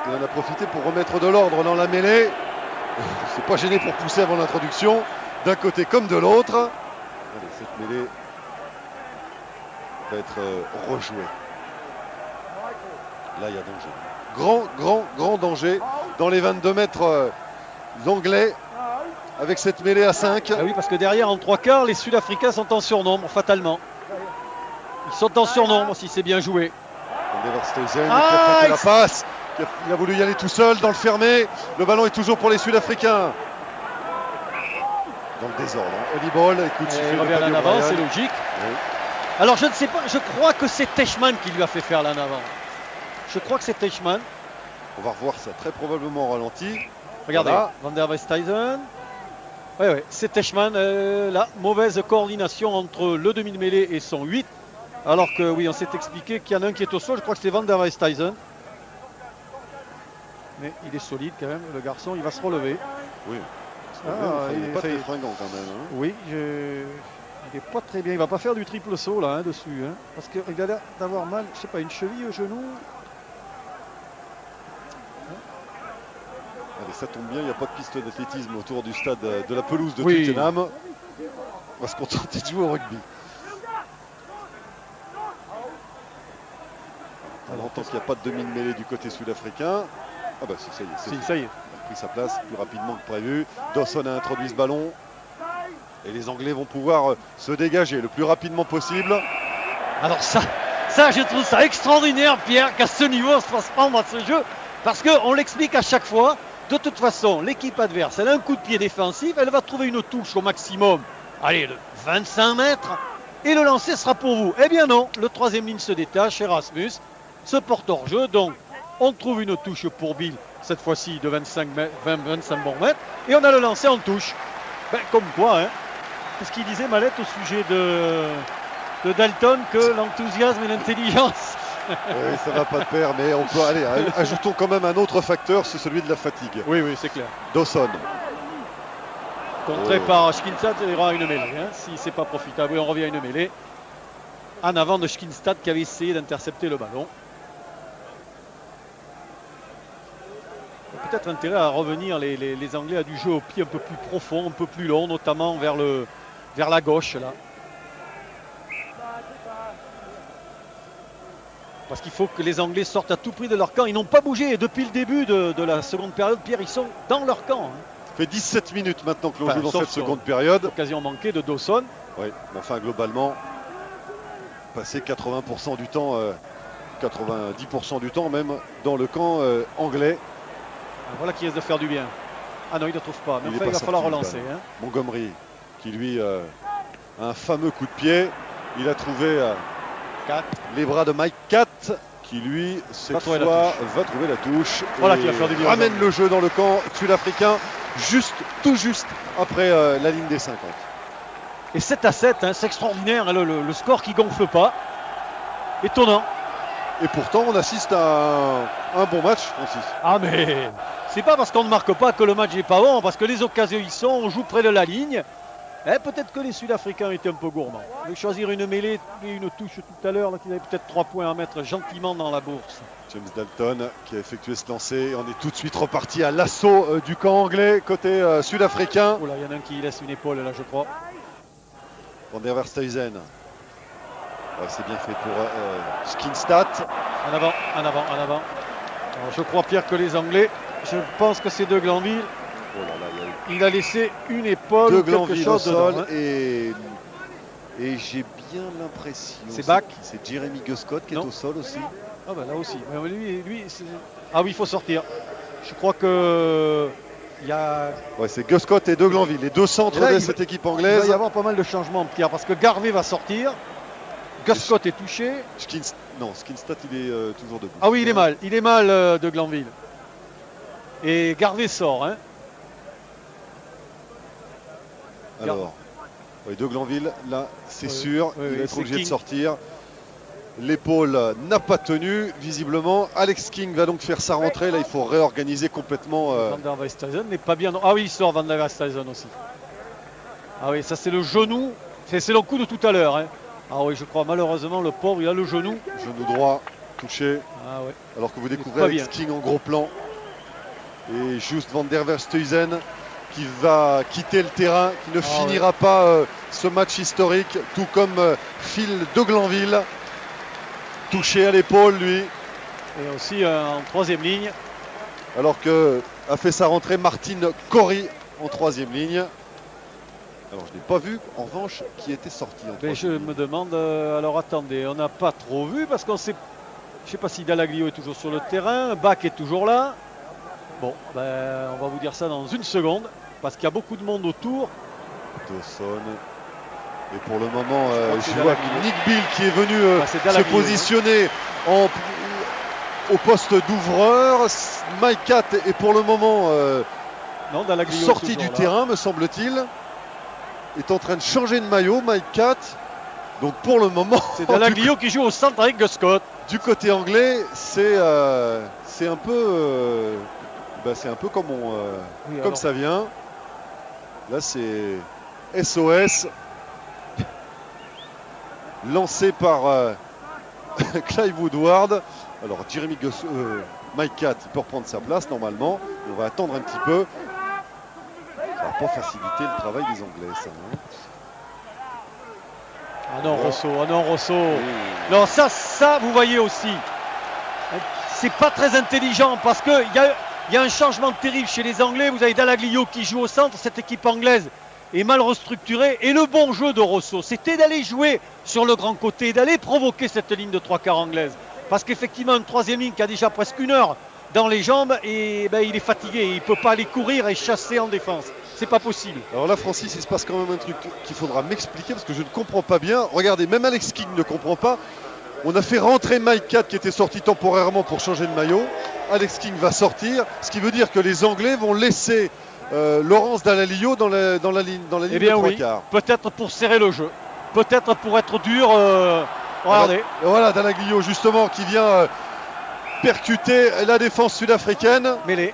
Il en a profité pour remettre de l'ordre dans la mêlée. Il ne s'est pas gêné pour pousser avant l'introduction, d'un côté comme de l'autre. Allez, cette mêlée va être rejouée. Là, il y a danger. Grand danger dans les 22 mètres anglais avec cette mêlée à 5. Ah oui, parce que derrière, en 3/4, les Sud-Africains sont en surnombre, fatalement. Ils sont en surnombre si c'est bien joué. Van der Verstuyzen qui a fait la passe. Il a voulu y aller tout seul dans le fermé. Le ballon est toujours pour les Sud-Africains. Dans le désordre. Honeyball, écoute, il revient en avant, c'est logique. Oui. Alors je ne sais pas, je crois que c'est Teichmann qui lui a fait faire l'en avant. Je crois que c'est Teichmann. On va revoir ça très probablement au ralenti. Regardez, voilà. Van der Verstuyzen. Oui, c'est Teichmann. Là, mauvaise coordination entre le demi de mêlée et son 8. Alors que oui, on s'est expliqué qu'il y en a un qui est au sol. Je crois que c'est Van der Verstuyzen. Mais il est solide quand même, le garçon. Il va se relever. Oui. Il n'est pas très fringant quand même. Oui, il n'est pas très bien. Il va pas faire du triple saut là dessus. Parce qu'il a l'air d'avoir mal, je sais pas, une cheville au genou. Allez, ça tombe bien, il n'y a pas de piste d'athlétisme autour du stade de la pelouse de Twickenham. On va se contenter de jouer au rugby. On entend qu'il n'y a pas de demi de mêlée du côté sud-africain. Ah bah ça y est. Ça y est. Il a pris sa place plus rapidement que prévu. Dawson a introduit ce ballon. Et les Anglais vont pouvoir se dégager le plus rapidement possible. Alors ça je trouve ça extraordinaire, Pierre, qu'à ce niveau on se fasse prendre à ce jeu, parce qu'on l'explique à chaque fois. De toute façon, l'équipe adverse, elle a un coup de pied défensif, elle va trouver une touche au maximum, allez, de 25 mètres, et le lancer sera pour vous. Eh bien non, le troisième ligne se détache, Erasmus se porte hors jeu, donc on trouve une touche pour Bill, cette fois-ci de 25 bons mètres, et on a le lancer en touche. Ben, comme quoi, hein. Qu'est-ce qu'il disait Mallette au sujet de Dalton, que l'enthousiasme et l'intelligence. Oui, ça va pas de pair, mais on peut aller. Ajoutons quand même un autre facteur, c'est celui de la fatigue. Oui, c'est clair. Dawson. Contré par Schkinstad, il y aura une mêlée. Hein, si c'est pas profitable, oui, on revient à une mêlée. En avant de Schkinstad qui avait essayé d'intercepter le ballon. Peut-être intérêt à revenir les Anglais à du jeu au pied un peu plus profond, un peu plus long, notamment vers la gauche là. Parce qu'il faut que les Anglais sortent à tout prix de leur camp. Ils n'ont pas bougé. Et depuis le début de la seconde période, Pierre, ils sont dans leur camp. Hein. Ça fait 17 minutes maintenant que l'on joue dans cette seconde période. Occasion manquée de Dawson. Oui, enfin globalement, passer 80% du temps, 90% du temps même, dans le camp anglais. Voilà qui risque de faire du bien. Ah non, il ne trouve pas. Mais Il enfin, il va falloir relancer. Hein. Montgomery, qui lui a un fameux coup de pied. Il a trouvé les bras de Mike Catt, qui lui, cette fois, va trouver la touche. Voilà qui va faire du bien. Ramène le jeu dans le camp sud-africain, tout juste après la ligne des 50. Et 7-7, hein, c'est extraordinaire, hein, le score qui gonfle pas. Étonnant. Et pourtant, on assiste à un bon match, Francis. Ah mais c'est pas parce qu'on ne marque pas que le match n'est pas bon, parce que les occasions y sont, on joue près de la ligne. Peut-être que les Sud-Africains étaient un peu gourmands. Ils vont choisir une mêlée et une touche tout à l'heure, qu'ils avaient peut-être 3 points à mettre gentiment dans la bourse. James Dalton qui a effectué ce lancer. On est tout de suite reparti à l'assaut du camp anglais côté sud-africain. Oh là, il y en a un qui laisse une épaule là, je crois. Van der Verstuyzen. C'est bien fait pour Schkinstad. En avant. Alors, je crois, Pierre, que les Anglais, je pense que c'est de Glanville. Oh là là, il a laissé une épaule ou quelque chose au sol dedans, hein. et j'ai bien l'impression. C'est Bach. C'est Jeremy Guscott qui est au sol aussi. Ah ben là aussi. Mais lui ah oui, il faut sortir. Je crois que il y a. Ouais, c'est Guscott et De Glanville, les deux centres de cette équipe anglaise. Il va y avoir pas mal de changements, Pierre, parce que Garvey va sortir. Guscott est touché. Schkinstad il est toujours debout. Ah oui, il est mal De Glanville. Et Garvey sort, hein. Alors, De Glanville, là, c'est sûr, il va être obligé de sortir. L'épaule n'a pas tenu, visiblement. Alex King va donc faire sa rentrée. Là, il faut réorganiser complètement. Van der Westhuizen n'est pas bien. Ah oui, il sort Van der Westhuizen aussi. Ah oui, ça c'est le genou. C'est le coup de tout à l'heure. Hein. Ah oui, je crois malheureusement le pauvre, il a le genou. Genou droit, touché. Ah ouais. Alors que vous découvrez Alex King en gros plan. Et juste Van der Westhuizen qui va quitter le terrain, qui ne finira pas ce match historique, tout comme Phil De Glanville, touché à l'épaule lui. Et aussi en troisième ligne. Alors que a fait sa rentrée Martin Corey en troisième ligne. Alors je n'ai pas vu en revanche qui était sorti en Mais je me demande, alors attendez, on n'a pas trop vu parce qu'on sait, je ne sais pas si Dallaglio est toujours sur le terrain, Bach est toujours là. Bon, on va vous dire ça dans une seconde. Parce qu'il y a beaucoup de monde autour. Dawson. Et pour le moment, je vois Nick Bill qui est venu se positionner au poste d'ouvreur. Mike Catt est pour le moment sorti du terrain, me semble-t-il. Est en train de changer de maillot, Mike Catt. Donc pour le moment... C'est Dallaglio qui joue au centre avec Guscott. Du côté anglais, c'est un peu... c'est un peu comme, comme ça vient. Là, c'est SOS. Lancé par Clive Woodward. Alors, Mike Catt, il peut reprendre sa place normalement. On va attendre un petit peu. Ça va pas faciliter le travail des Anglais, ça. Hein. Ah non, Rosso. Non, ça, vous voyez aussi. C'est pas très intelligent parce qu'il y a un changement terrible chez les Anglais. Vous avez Dallaglio qui joue au centre. Cette équipe anglaise est mal restructuré. Et le bon jeu de Rosso, c'était d'aller jouer sur le grand côté, d'aller provoquer cette ligne de 3 quarts anglaise. Parce qu'effectivement, une troisième ligne qui a déjà presque 1 heure dans les jambes, et il est fatigué. Il ne peut pas aller courir et chasser en défense. C'est pas possible. Alors là, Francis, il se passe quand même un truc qu'il faudra m'expliquer parce que je ne comprends pas bien. Regardez, même Alex King ne comprend pas. On a fait rentrer Mike Catt qui était sorti temporairement pour changer de maillot. Alex King va sortir, ce qui veut dire que les Anglais vont laisser Laurence Dallaglio dans la ligne Eh de bien 3 oui, quarts. peut-être pour serrer le jeu, peut-être pour être dur. Regardez. Voilà Dallaglio justement qui vient percuter la défense sud-africaine. Mêlée.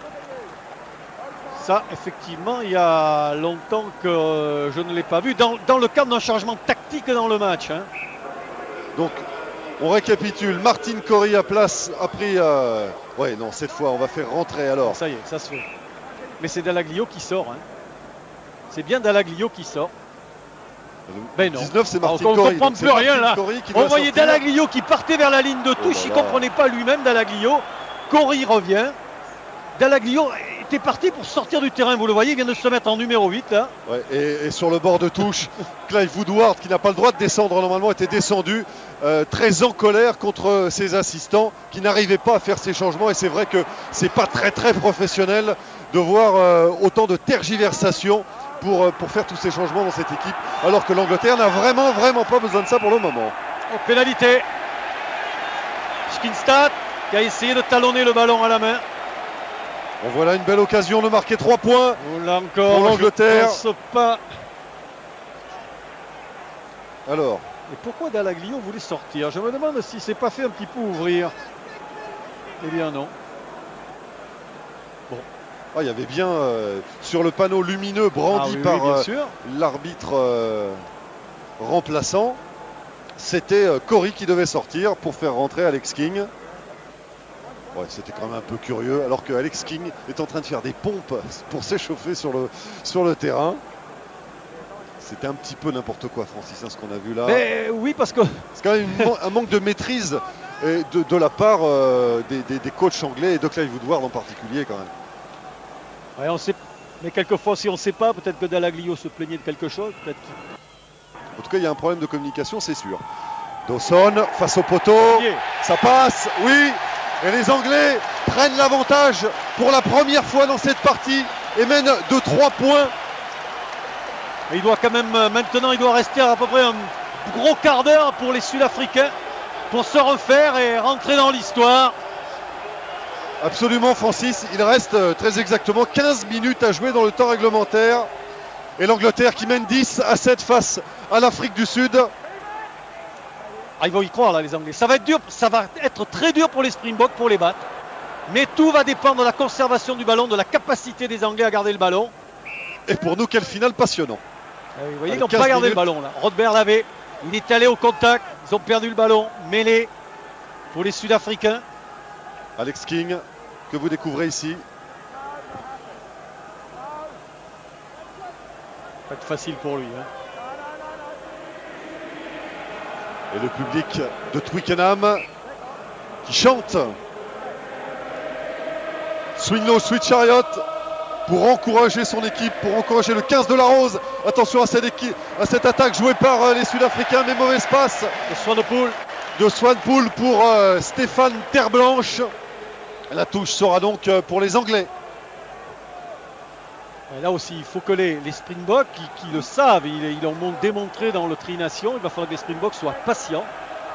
Ça, effectivement, il y a longtemps que je ne l'ai pas vu. Dans le cadre d'un changement tactique dans le match. Hein. Donc, on récapitule. Martin Corry a pris... Ouais, non, cette fois, on va faire rentrer alors. Ça y est, ça se fait. Mais c'est Dallaglio qui sort. Hein. C'est bien Dallaglio qui sort. Ben non. 19, c'est Martin on ne Corry. comprend plus rien là. On voyait sortir. Dallaglio qui partait vers la ligne de touche. Il ne comprenait pas lui-même, Dallaglio. Corry revient. Dallaglio était parti pour sortir du terrain. Vous le voyez, il vient de se mettre en numéro 8. Là. Ouais, et sur le bord de touche, Clive Woodward, qui n'a pas le droit de descendre normalement, était descendu très en colère contre ses assistants qui n'arrivaient pas à faire ces changements. Et c'est vrai que c'est pas très professionnel de voir autant de tergiversations pour faire tous ces changements dans cette équipe, alors que l'Angleterre n'a vraiment pas besoin de ça pour le moment. Oh, pénalité. Skinstad qui a essayé de talonner le ballon à la main. Bon, voilà une belle occasion de marquer 3 points là encore, pour l'Angleterre. Je pense pas. Alors. Et pourquoi Dallaglio voulait sortir? Je me demande si c'est pas fait un petit peu ouvrir. Eh bien non. Bon. Ah, il y avait bien sur le panneau lumineux brandi par l'arbitre remplaçant, c'était Corry qui devait sortir pour faire rentrer Alex King. Ouais, c'était quand même un peu curieux, alors que Alex King est en train de faire des pompes pour s'échauffer sur le terrain. C'était un petit peu n'importe quoi, Francis, hein, ce qu'on a vu là. Mais oui, parce que c'est quand même un manque de maîtrise de la part des coachs anglais et de Clive Woodward en particulier quand même. Ouais, on sait, mais quelquefois, si on ne sait pas, peut-être que Dallaglio se plaignait de quelque chose. En tout cas, il y a un problème de communication, c'est sûr. Dawson face au poteau, ça passe, oui. Et les Anglais prennent l'avantage pour la première fois dans cette partie et mènent de 3 points. Et il doit quand même, maintenant, il doit rester à peu près un gros quart d'heure pour les Sud-Africains pour se refaire et rentrer dans l'histoire. Absolument, Francis. Il reste très exactement 15 minutes à jouer dans le temps réglementaire. Et l'Angleterre qui mène 10-7 face à l'Afrique du Sud. Ah, ils vont y croire là, les Anglais. Ça va être dur, ça va être très dur pour les Springboks pour les battre. Mais tout va dépendre de la conservation du ballon, de la capacité des Anglais à garder le ballon. Et pour nous, quelle finale passionnante. Vous voyez, ils n'ont pas gardé le ballon là. Rodbert l'avait, il est allé au contact, ils ont perdu le ballon, mêlé pour les Sud-Africains. Alex King, que vous découvrez ici. Pas facile pour lui. Hein. Et le public de Twickenham qui chante Swing Low, Sweet Chariot pour encourager son équipe, pour encourager le 15 de la Rose. Attention à cette attaque jouée par les Sud-Africains, mais mauvaise passe de Swanepoel pour Stéphane Terblanche. La touche sera donc pour les Anglais. Et là aussi, il faut que les Springboks qui le savent, ils l'ont démontré dans le Tri-Nation, il va falloir que les Springboks soient patients,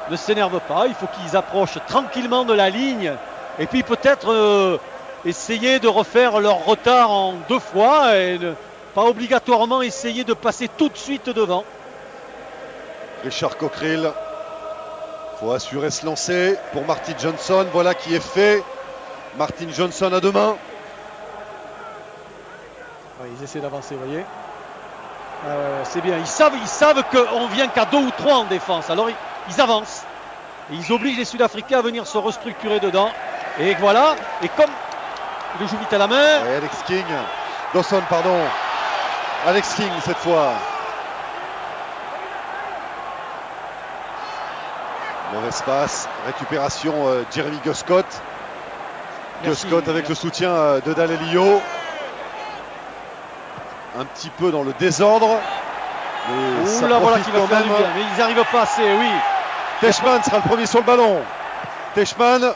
ne s'énervent pas, il faut qu'ils approchent tranquillement de la ligne et puis peut-être essayer de refaire leur retard en 2 fois et pas obligatoirement essayer de passer tout de suite devant. Richard Cockerill, il faut assurer ce lancer pour Martin Johnson, voilà qui est fait. Martin Johnson à 2 mains. Ils essaient d'avancer, vous voyez. C'est bien. Ils savent qu'on vient qu'à 2 ou 3 en défense. Alors ils avancent. Et ils obligent les Sud-Africains à venir se restructurer dedans. Et voilà. Et comme il le joue vite à la main. Et Alex King. Dawson, pardon. Alex King cette fois. Mauvaise passe. Récupération Jeremy Guscott. Guscott avec le soutien de Dallaglio. un petit peu dans le désordre. Mais ça Oula, voilà profite qui va quand faire du même. bien. Mais ils n'arrivent pas assez, oui. Teichmann sera le premier sur le ballon. Teichmann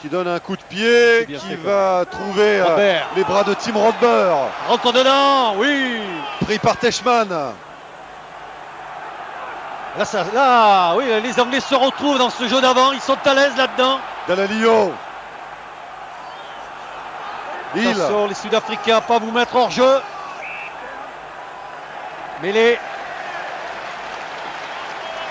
qui donne un coup de pied, bien qui fait, va trouver Rodbert. les bras de Tim Rodbert. Rentre dedans, oui. Pris par Teichmann. Là, oui, les Anglais se retrouvent dans ce jeu d'avant. Ils sont à l'aise là-dedans. Dalalio. Il. Attention, les Sud-Africains, pas vous mettre hors jeu. Mêlée.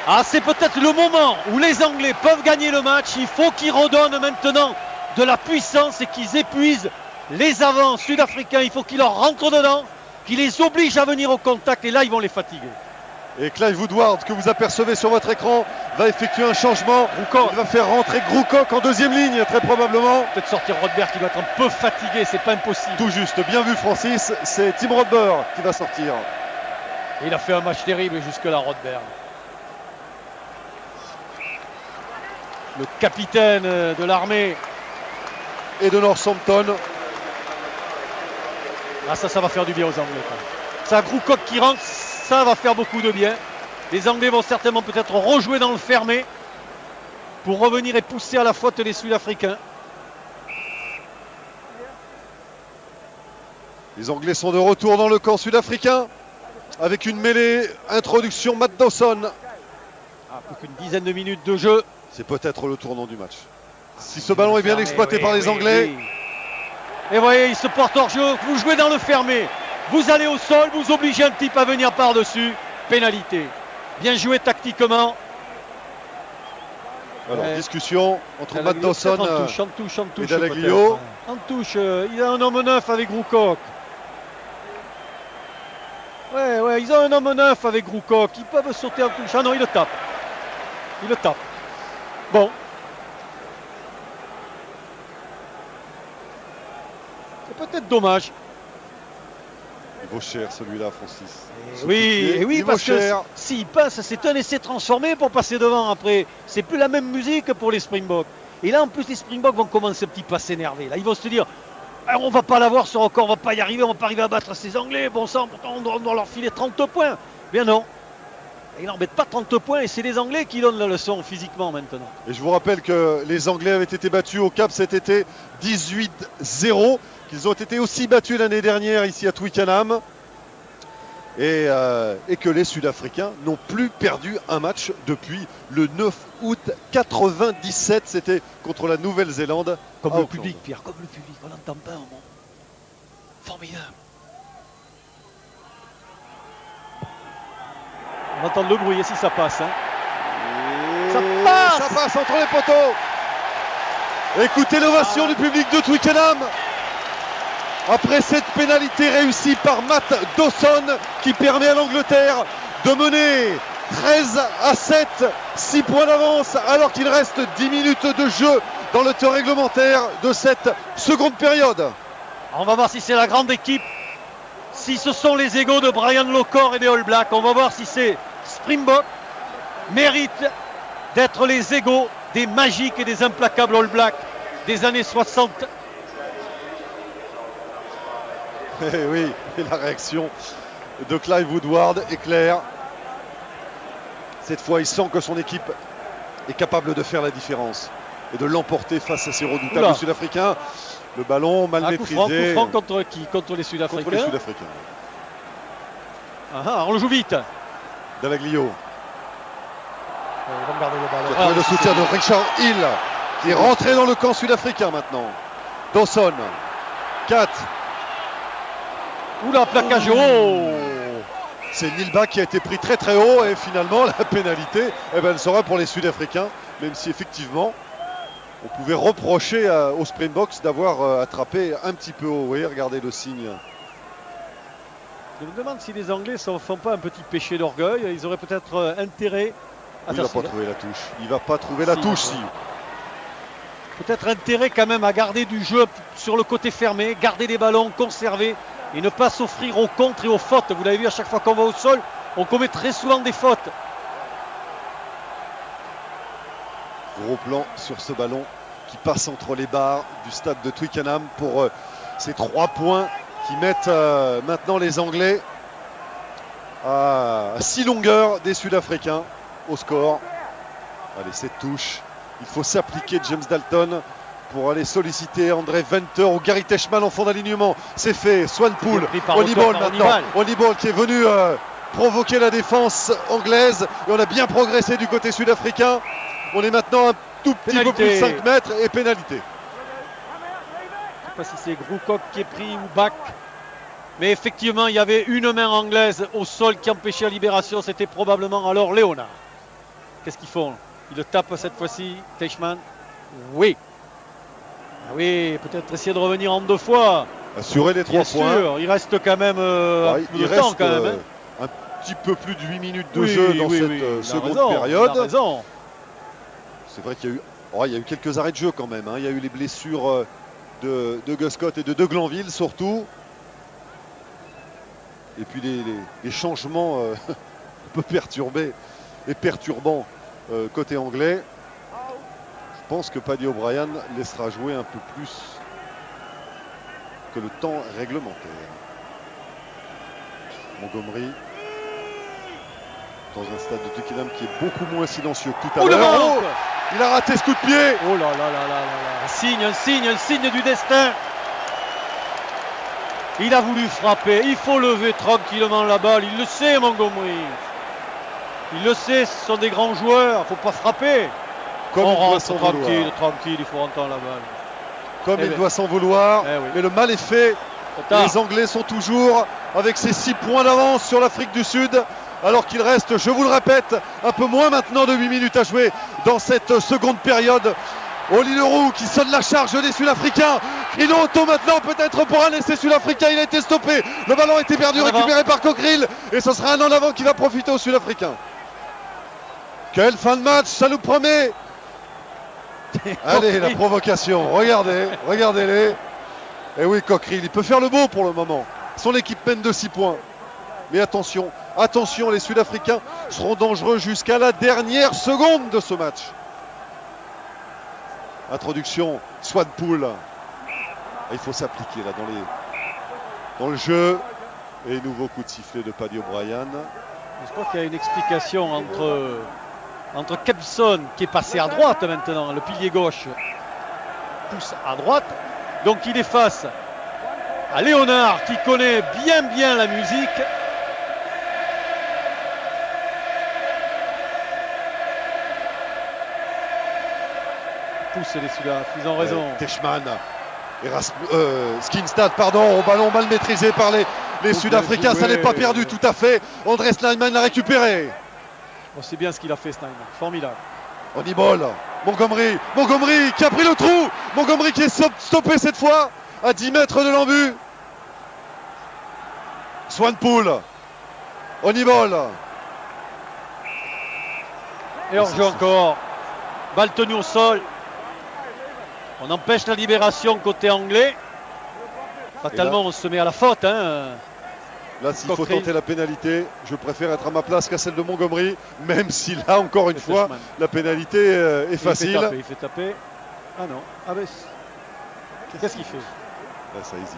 Ah, c'est peut-être le moment où les Anglais peuvent gagner le match. Il faut qu'ils redonnent maintenant de la puissance et qu'ils épuisent les avants sud-africains. Il faut qu'ils leur rentrent dedans, qu'ils les obligent à venir au contact. Et là, ils vont les fatiguer. Et Clive Woodward, que vous apercevez sur votre écran, va effectuer un changement. Groucock. Il va faire rentrer Groucock en deuxième ligne, très probablement. Peut-être sortir Rodbert qui doit être un peu fatigué. C'est pas impossible. Tout juste, bien vu Francis, c'est Tim Rodbert qui va sortir. Et il a fait un match terrible jusque-là, Rodbert. Le capitaine de l'armée. Et de Northampton. Ah, ça va faire du bien aux Anglais. Ça, Groucock qui rentre, ça va faire beaucoup de bien. Les Anglais vont certainement peut-être rejouer dans le fermé pour revenir et pousser à la faute les Sud-Africains. Les Anglais sont de retour dans le camp sud-africain avec une mêlée. Introduction Matt Dawson. Plus qu'une dizaine de minutes de jeu. C'est peut-être le tournant du match. Si ce ballon est bien exploité par les Anglais. Oui. Et voyez, ils se portent hors jeu. Vous jouez dans le fermé. Vous allez au sol, vous obligez un type à venir par-dessus. Pénalité. Bien joué tactiquement. Alors, discussion entre Matt Dawson en touche, et Dallaglio. En touche, il a un homme neuf avec Groucock. Ouais, ils ont un homme neuf avec Groucock. Ils peuvent sauter en touche. Ah non, il le tape. Il le tape. Bon. C'est peut-être dommage. Il vaut cher celui-là, Francis. Oui, parce que s'il passe, c'est un essai transformé pour passer devant après. C'est plus la même musique pour les Springboks. Et là, en plus, les Springboks vont commencer un petit peu à s'énerver. Là, ils vont se dire, ah, on va pas l'avoir ce record, on va pas y arriver, on va pas arriver à battre ces Anglais. Bon sang, pourtant, on doit leur filer 30 points. Bien non. Ils n'en mettent pas 30 points et c'est les Anglais qui donnent la leçon physiquement maintenant. Et je vous rappelle que les Anglais avaient été battus au Cap cet été 18-0, qu'ils ont été aussi battus l'année dernière ici à Twickenham. Et que les Sud-Africains n'ont plus perdu un match depuis le 9 août 97. C'était contre la Nouvelle-Zélande. Comme le public, Pierre, comme le public. On n'entend pas un mot. Formidable. On va entendre le bruit si ça passe. Hein. Ça passe entre les poteaux. Écoutez l'ovation du public de Twickenham. Après cette pénalité réussie par Matt Dawson qui permet à l'Angleterre de mener 13-7, 6 points d'avance alors qu'il reste 10 minutes de jeu dans le temps réglementaire de cette seconde période. On va voir si c'est la grande équipe, si ce sont les égaux de Brian Locor et des All Blacks. On va voir si ces Springboks méritent d'être les égaux des magiques et des implacables All Blacks des années 60. Et oui, et la réaction de Clive Woodward est claire. Cette fois, il sent que son équipe est capable de faire la différence et de l'emporter face à ces redoutables Sud-Africains. Le ballon mal maîtrisé. Coup franc contre qui? Contre les Sud-Africains. Contre les Sud-Africains. On le joue vite. Dallaglio. Ils vont garder le ballon. Qui a trouvé le soutien de Richard Hill, qui est rentré dans le camp sud-africain maintenant. Dawson. 4. Oula, plaquage haut. C'est Nilba qui a été pris très très haut et finalement la pénalité, elle sera pour les Sud-Africains, même si effectivement on pouvait reprocher aux Springboks d'avoir attrapé un petit peu haut. Oui, regardez le signe. Je me demande si les Anglais ne font pas un petit péché d'orgueil. Ils auraient peut-être intérêt. Il ne va pas trouver la touche. Il va pas trouver la touche, si. Peut-être intérêt quand même à garder du jeu sur le côté fermé, garder les ballons, conserver et ne pas s'offrir aux contres et aux fautes. Vous l'avez vu, à chaque fois qu'on va au sol, on commet très souvent des fautes. Gros plan sur ce ballon qui passe entre les barres du stade de Twickenham pour ces 3 points qui mettent maintenant les Anglais à 6 longueurs des Sud-Africains au score. Allez, cette touche. Il faut s'appliquer James Dalton pour aller solliciter André Venter ou Gary Teichmann en fond d'alignement. C'est fait. Swanepoel, Honeyball maintenant. Honeyball qui est venu provoquer la défense anglaise. Et on a bien progressé du côté sud-africain. On est maintenant un tout petit peu plus de 5 mètres et pénalité. Je ne sais pas si c'est Groukop qui est pris ou Bach. Mais effectivement, il y avait une main anglaise au sol qui empêchait la libération. C'était probablement alors Léonard. Qu'est-ce qu'ils font? Ils le tapent cette fois-ci, Teichmann. Oui. Ah oui, peut-être essayer de revenir en 2 fois. Assurer les 3 points. Sûr, il reste quand même un peu de temps quand même. Un petit peu plus de 8 minutes de jeu dans cette seconde période. Il a raison. C'est vrai qu'il y a eu, il y a eu quelques arrêts de jeu quand même. Hein. Il y a eu les blessures de Guscott et de Glanville surtout. Et puis les changements un peu perturbés et perturbants côté anglais. Je pense que Paddy O'Brien laissera jouer un peu plus que le temps réglementaire. Montgomery dans un stade de Twickenham qui est beaucoup moins silencieux que tout à l'heure. Oh, il a raté ce coup de pied. Oh là là là là là. Un signe du destin. Il a voulu frapper. Il faut lever tranquillement la balle. Il le sait, Montgomery. Il le sait, ce sont des grands joueurs. Il ne faut pas frapper. Comme on rentre tranquille, il faut rentrer la balle. Comme il doit s'en vouloir. Oui. Mais le mal est fait. Les Anglais sont toujours avec ces 6 points d'avance sur l'Afrique du Sud. Alors qu'il reste, je vous le répète, un peu moins maintenant de 8 minutes à jouer dans cette seconde période. Oli Leroux qui sonne la charge des Sud-Africains. Chrono auto maintenant peut-être pour un essai sud-africain. Il a été stoppé. Le ballon a été perdu, récupéré par Cockerill. Et ce sera un en avant qui va profiter aux Sud-Africains. Quelle fin de match, ça nous promet. Allez, la provocation. Regardez-les. Et oui, Cockerill, il peut faire le beau pour le moment. Son équipe mène de 6 points. Mais attention, les Sud-Africains seront dangereux jusqu'à la dernière seconde de ce match. Introduction, Swanepoel. Il faut s'appliquer là dans le jeu. Et nouveau coup de sifflet de Paddy O'Brien. Je crois qu'il y a une explication entre Kempson qui est passé à droite maintenant, le pilier gauche pousse à droite. Donc il est face à Léonard qui connaît bien la musique. Pousse les Sud-Africains, ils ont raison. Teichmann, Skinstad, au ballon mal maîtrisé par les Sud-Africains, ça n'est pas perdu tout à fait. André Snyman l'a récupéré. Oh, c'est bien ce qu'il a fait, Snyman, formidable. Honeyball, Montgomery qui a pris le trou. Montgomery qui est stoppé cette fois à 10 mètres de l'embut. Swanepoel, Honeyball. Et hors-jeu encore. Balle tenue au sol. On empêche la libération côté anglais. Fatalement, on se met à la faute. Là, s'il faut tenter la pénalité, je préfère être à ma place qu'à celle de Montgomery, même si là, encore une fois, la pénalité est facile. Il fait taper. Ah non. Ah ben, qu'est-ce qu'il fait? Là, ça hésite.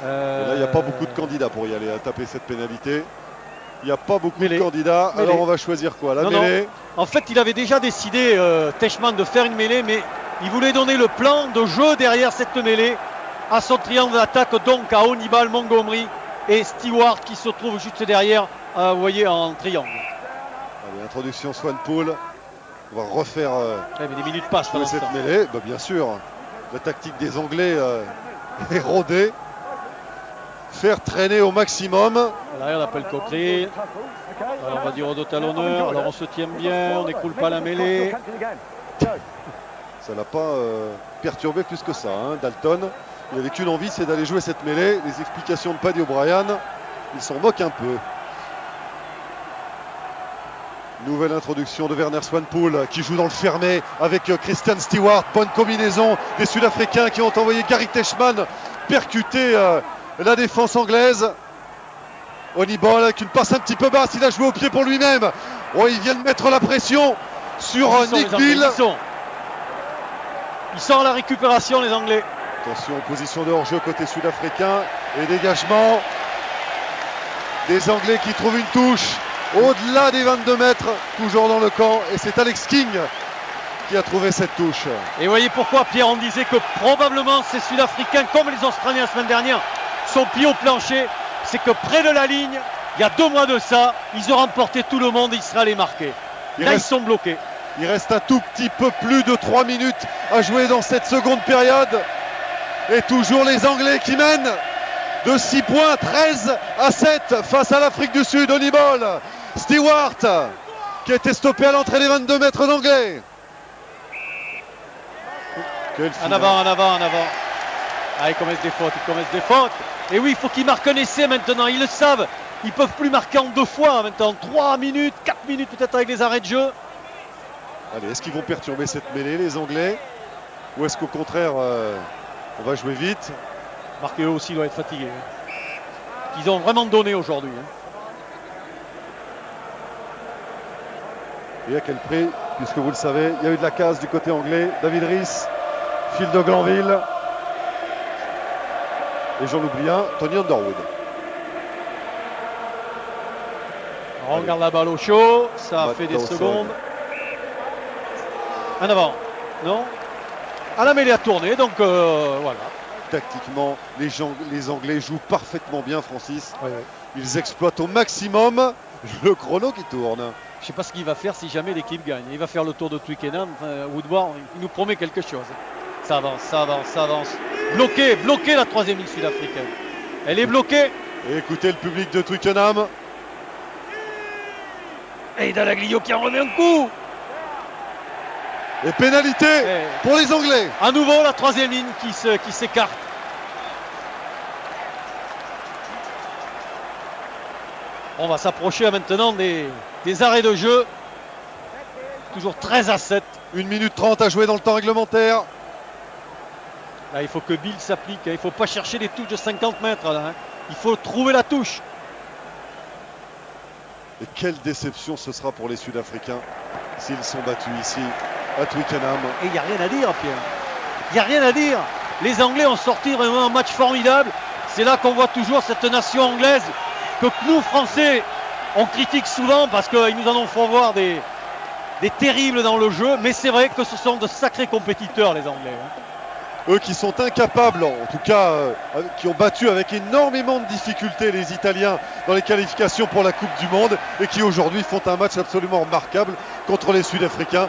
Là, il n'y a pas beaucoup de candidats pour y aller à taper cette pénalité. Il n'y a pas beaucoup de candidats. Alors, on va choisir quoi? La mêlée. En fait, il avait déjà décidé, Teichmann, de faire une mêlée, mais il voulait donner le plan de jeu derrière cette mêlée à son triangle d'attaque, donc à Honeyball, Montgomery et Stewart qui se trouve juste derrière, vous voyez, en triangle. Allez, introduction Swanepoel. On va refaire mais des minutes passent pendant cette mêlée. Bien sûr, la tactique des Anglais est rodée. Faire traîner au maximum. Voilà, on appelle Cockerill. Alors on va dire au dos talonneur. Alors on se tient bien, on n'écroule pas la mêlée. Ça l'a pas perturbé plus que ça, Dalton. Il n'avait qu'une envie, c'est d'aller jouer cette mêlée. Les explications de Paddy O'Brien, il s'en moque un peu. Nouvelle introduction de Werner Swanepoel qui joue dans le fermé avec Christian Stewart. Bonne combinaison des Sud-Africains qui ont envoyé Gary Teichmann percuter la défense anglaise. Honeyball avec une passe un petit peu basse, il a joué au pied pour lui-même. Il vient de mettre la pression sur Nick Bill. Ils sont à la récupération, les Anglais. Attention, position de hors-jeu côté sud-africain. Et dégagement des Anglais qui trouvent une touche au-delà des 22 mètres, toujours dans le camp. Et c'est Alex King qui a trouvé cette touche. Et voyez pourquoi, Pierre, on disait que probablement ces Sud-Africains, comme les Australiens la semaine dernière, sont pieds au plancher. C'est que près de la ligne, il y a 2 mois de ça, ils ont remporté tout le monde et Israël est marqué. Là, ils sont bloqués. Il reste un tout petit peu plus de 3 minutes à jouer dans cette seconde période. Et toujours les Anglais qui mènent de 6 points, 13-7 face à l'Afrique du Sud. Au ball, Stewart qui a été stoppé à l'entrée des 22 mètres d'Anglais. En avant. Ah, ils commettent des fautes. Et oui, il faut qu'ils marquent un essai maintenant. Ils le savent. Ils ne peuvent plus marquer en 2 fois maintenant. 3 minutes, 4 minutes peut-être avec les arrêts de jeu. Allez, est-ce qu'ils vont perturber cette mêlée, les Anglais? Ou est-ce qu'au contraire, on va jouer vite? Marqué eux aussi doit être fatigué. Ils ont vraiment donné aujourd'hui. Et à quel prix? Puisque vous le savez, il y a eu de la casse du côté anglais. David Rhys, Phil de Glanville. Et j'en oublie un, Tony Underwood. On regarde la balle au chaud, ça a fait des secondes. En avant, non? À la mêlée à tourner, donc voilà. Tactiquement, les Anglais jouent parfaitement bien, Francis. Oui. Ils exploitent au maximum le chrono qui tourne. Je ne sais pas ce qu'il va faire si jamais l'équipe gagne. Il va faire le tour de Twickenham. Woodward, il nous promet quelque chose. Ça avance. Bloqué la 3e ligne sud-africaine. Elle est bloquée. Et écoutez le public de Twickenham. Et Dalaglio qui en remet un coup. Et pénalité pour les Anglais. À nouveau la 3e ligne qui s'écarte. On va s'approcher maintenant des arrêts de jeu. Toujours 13-7. 1 minute 30 à jouer dans le temps réglementaire. Là, il faut que Bill s'applique. Il ne faut pas chercher des touches de 50 mètres. Là, Il faut trouver la touche. Et quelle déception ce sera pour les Sud-Africains s'ils sont battus ici à Twickenham. Et il n'y a rien à dire, Pierre. Il n'y a rien à dire. Les Anglais ont sorti vraiment un match formidable. C'est là qu'on voit toujours cette nation anglaise que nous, Français, on critique souvent parce qu'ils nous en ont fait voir des terribles dans le jeu. Mais c'est vrai que ce sont de sacrés compétiteurs, les Anglais. Eux qui sont incapables, en tout cas, qui ont battu avec énormément de difficultés les Italiens dans les qualifications pour la Coupe du Monde et qui aujourd'hui font un match absolument remarquable contre les Sud-Africains.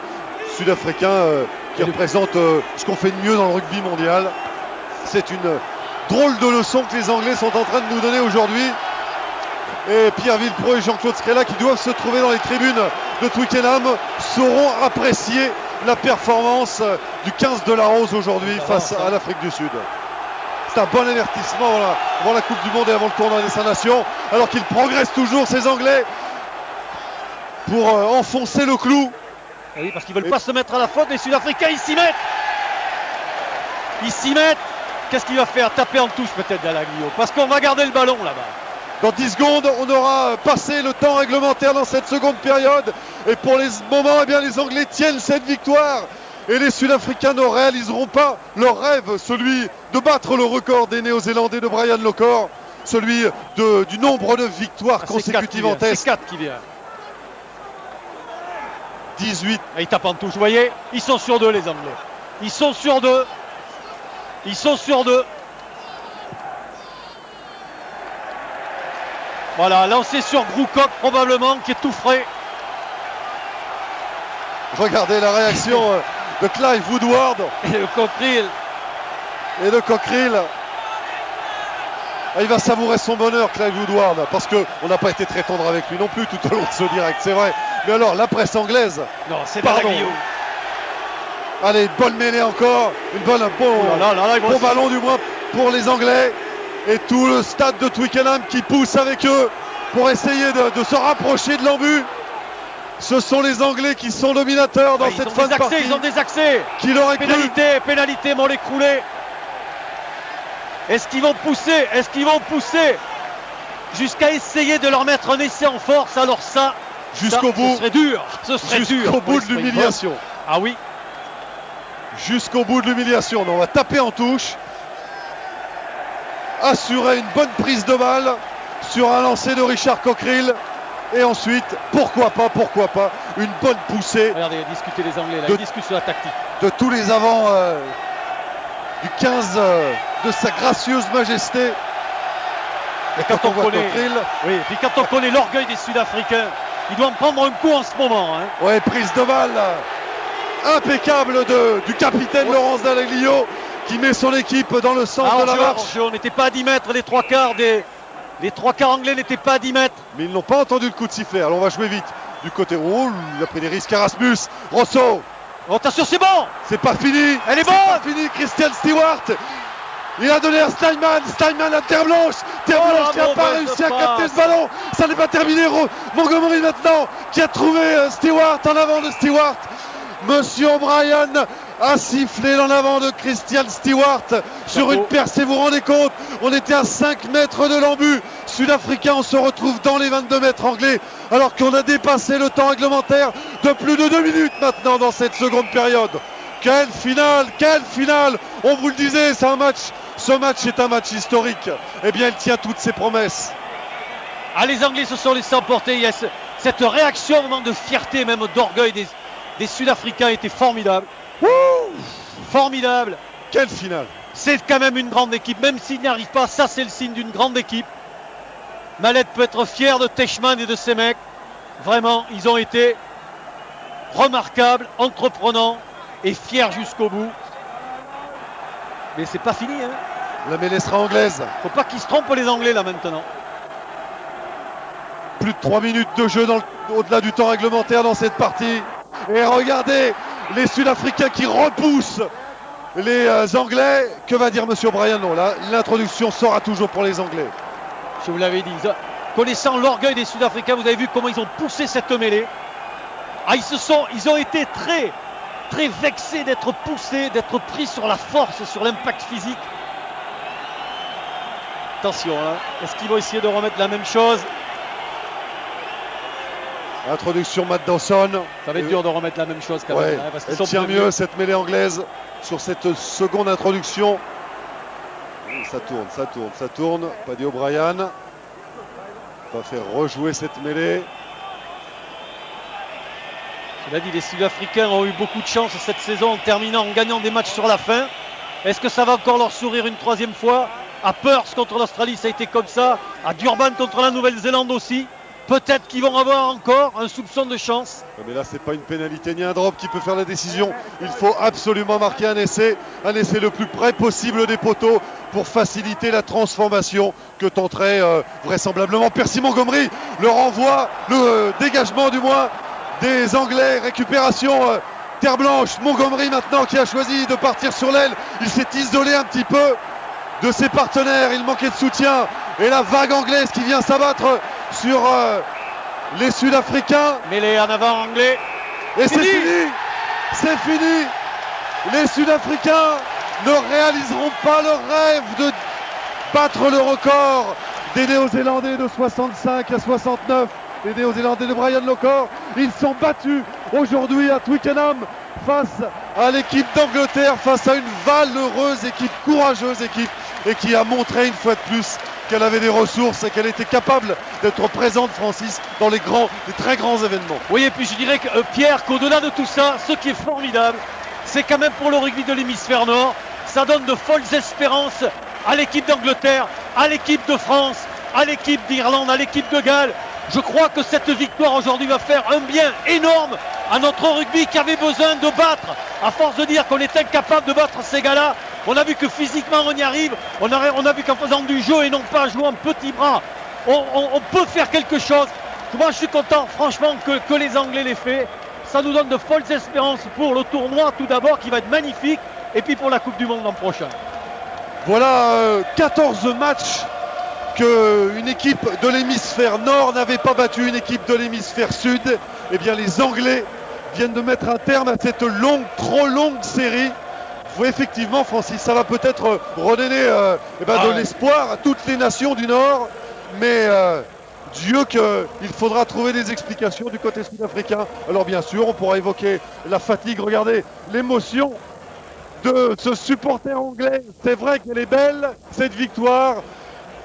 Qui représentent ce qu'on fait de mieux dans le rugby mondial. C'est une drôle de leçon que les Anglais sont en train de nous donner aujourd'hui. Et Pierre Villepreux et Jean-Claude Scrella, qui doivent se trouver dans les tribunes de Twickenham, sauront apprécier la performance du 15 de la Rose aujourd'hui face à l'Afrique du Sud. C'est un bon avertissement avant la Coupe du Monde et avant le tournoi des 5 Nations, alors qu'ils progressent toujours, ces Anglais, pour enfoncer le clou. Oui, parce qu'ils ne veulent pas se mettre à la faute. Les Sud-Africains, ils s'y mettent. Qu'est-ce qu'il va faire? Taper en touche peut-être Dalaglio, parce qu'on va garder le ballon là-bas. Dans 10 secondes, on aura passé le temps réglementaire dans cette seconde période. Et pour les moments, les Anglais tiennent cette victoire. Et les Sud-Africains ne réaliseront pas leur rêve, celui de battre le record des Néo-Zélandais de Brian Lockor, celui du nombre de victoires consécutives en test. C'est 4 qui vient. 18. Et ils tapent en touche, vous voyez, ils sont sur 2 les Anglais. Ils sont sur 2. Voilà, lancé sur Groocock probablement, qui est tout frais. Regardez la réaction de Clive Woodward. Et de Cockerill. Il va savourer son bonheur, Clive Woodward, parce qu'on n'a pas été très tendre avec lui non plus tout au long de ce direct, c'est vrai. Mais alors, la presse anglaise. Non, c'est Dalaglio. Allez, une bonne mêlée encore. Un bon ballon du moins pour les Anglais. Et tout le stade de Twickenham qui pousse avec eux pour essayer de se rapprocher de l'embut. Ce sont les Anglais qui sont dominateurs dans cette fin de partie. Ils ont des accès. Qui l'aurait cru. Pénalité, mon écroulé. Est-ce qu'ils vont pousser jusqu'à essayer de leur mettre un essai en force? Alors ça, jusqu'au bout. Ce serait dur. Jusqu'au bout de l'humiliation. Ah oui. Jusqu'au bout de l'humiliation. On va taper en touche. assurer une bonne prise de balle sur un lancer de Richard Cockerill. Et ensuite, pourquoi pas, une bonne poussée. Regardez, discuter les Anglais, là, ils discutent sur la tactique. De tous les avants du 15 de sa gracieuse majesté. Et quand on connaît, oui, et puis quand on connaît l'orgueil des Sud-Africains, il doit en prendre un coup en ce moment. Hein. Ouais, prise de balle impeccable du capitaine Laurence Dallaglio qui met son équipe dans le sens de la marche. On n'était pas à 10 mètres, les trois quarts anglais n'étaient pas à 10 mètres. Mais ils n'ont pas entendu le coup de sifflet. Alors on va jouer vite. Du côté rouge, il a pris des risques Erasmus. Rosso. Oh, attention, c'est bon. C'est pas fini. Elle est bonne. C'est pas fini. Christian Stewart. Il a donné à Steinman. Steinman à Terre Blanche. Terre Blanche qui n'a pas réussi à capter le ballon. Ça n'est pas terminé. Montgomery maintenant qui a trouvé Stewart en avant de Stewart. Monsieur O'Brien a sifflé l'en avant de Christian Stewart sur une percée. Vous vous rendez compte, on était à 5 mètres de l'embut sud-africain, on se retrouve dans les 22 mètres anglais alors qu'on a dépassé le temps réglementaire de plus de 2 minutes maintenant dans cette seconde période. Quelle finale, on vous le disait, ce match est un match historique. Eh bien, il tient toutes ses promesses. Ah, les Anglais se sont laissés emporter. Il y a cette réaction, moment de fierté, même d'orgueil des Sud-Africains était formidable. Formidable. Quelle finale. C'est quand même une grande équipe, même s'il n'y arrive pas, ça c'est le signe d'une grande équipe. Mallette peut être fier de Teichmann et de ses mecs. Vraiment, ils ont été remarquables, entreprenants et fiers jusqu'au bout. Mais c'est pas fini, hein. La mêlée sera anglaise. Faut pas qu'ils se trompent les Anglais là maintenant. Plus de 3 minutes de jeu au-delà du temps réglementaire dans cette partie. Et regardez les Sud-Africains qui repoussent les Anglais. Que va dire Monsieur O'Brien? Non, là, l'introduction sera toujours pour les Anglais. Je vous l'avais dit. Connaissant l'orgueil des Sud-Africains, vous avez vu comment ils ont poussé cette mêlée. Ah, ils ont été très, très vexés d'être poussés, d'être pris sur la force, sur l'impact physique. Attention, hein. Est-ce qu'ils vont essayer de remettre la même chose? Introduction Matt Dawson. Ça va être dur de remettre la même chose quand ouais, même. Hein, parce qu'ils elle tient mieux cette mêlée anglaise sur cette seconde introduction. Ça tourne. Paddy O'Brien va faire rejouer cette mêlée. Cela dit, les Sud-Africains ont eu beaucoup de chance cette saison en terminant, en gagnant des matchs sur la fin. Est-ce que ça va encore leur sourire une troisième fois? À Perth contre l'Australie, ça a été comme ça. À Durban contre la Nouvelle-Zélande aussi. Peut-être qu'ils vont avoir encore un soupçon de chance. Mais là, c'est pas une pénalité ni un drop qui peut faire la décision. Il faut absolument marquer un essai le plus près possible des poteaux pour faciliter la transformation que tenterait vraisemblablement Percy Montgomery. Le renvoi, le dégagement du moins des Anglais. Récupération Terre Blanche. Montgomery maintenant qui a choisi de partir sur l'aile. Il s'est isolé un petit peu de ses partenaires. Il manquait de soutien. Et la vague anglaise qui vient s'abattre sur les Sud-Africains. Mêlée en avant anglais. Et c'est fini. C'est fini. Les Sud-Africains ne réaliseront pas leur rêve de battre le record des Néo-Zélandais de 65 à 69. Les Néo-Zélandais de Brian Lockor. Ils sont battus aujourd'hui à Twickenham face à l'équipe d'Angleterre, face à une valeureuse équipe, courageuse équipe, et qui a montré une fois de plus qu'elle avait des ressources et qu'elle était capable d'être présente, Francis, dans les très grands événements. Oui, et puis je dirais que Pierre, qu'au-delà de tout ça, ce qui est formidable, c'est quand même pour le rugby de l'hémisphère nord, ça donne de folles espérances à l'équipe d'Angleterre, à l'équipe de France, à l'équipe d'Irlande, à l'équipe de Galles. Je crois que cette victoire aujourd'hui va faire un bien énorme à notre rugby qui avait besoin de battre. À force de dire qu'on est incapable de battre ces gars-là, on a vu que physiquement on y arrive. On a vu qu'en faisant du jeu et non pas en jouant petit bras, on peut faire quelque chose. Moi je suis content franchement que les Anglais l'aient fait. Ça nous donne de folles espérances pour le tournoi tout d'abord qui va être magnifique. Et puis pour la Coupe du Monde l'an prochain. Voilà 14 matchs qu'une équipe de l'hémisphère nord n'avait pas battu une équipe de l'hémisphère sud. Eh bien les Anglais viennent de mettre un terme à cette trop longue série. Effectivement, Francis, ça va peut-être redonner de l'espoir à toutes les nations du Nord, mais Dieu qu'il faudra trouver des explications du côté sud-africain. Alors bien sûr, on pourra évoquer la fatigue, regardez l'émotion de ce supporter anglais. C'est vrai qu'elle est belle, cette victoire.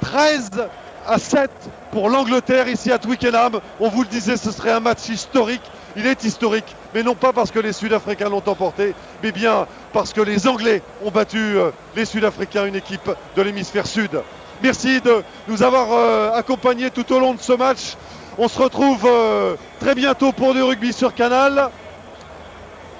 13-7 pour l'Angleterre ici à Twickenham. On vous le disait, ce serait un match historique. Il est historique, mais non pas parce que les Sud-Africains l'ont emporté, mais bien parce que les Anglais ont battu les Sud-Africains, une équipe de l'hémisphère sud. Merci de nous avoir accompagnés tout au long de ce match. On se retrouve très bientôt pour du rugby sur Canal.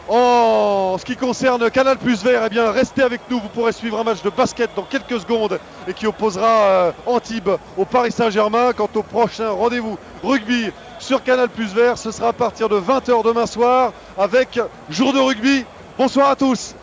En ce qui concerne Canal Plus Vert, eh bien restez avec nous, vous pourrez suivre un match de basket dans quelques secondes et qui opposera Antibes au Paris Saint-Germain. Quant au prochain rendez-vous rugby sur Canal Plus Vert, ce sera à partir de 20h demain soir avec Jour de rugby. Bonsoir à tous.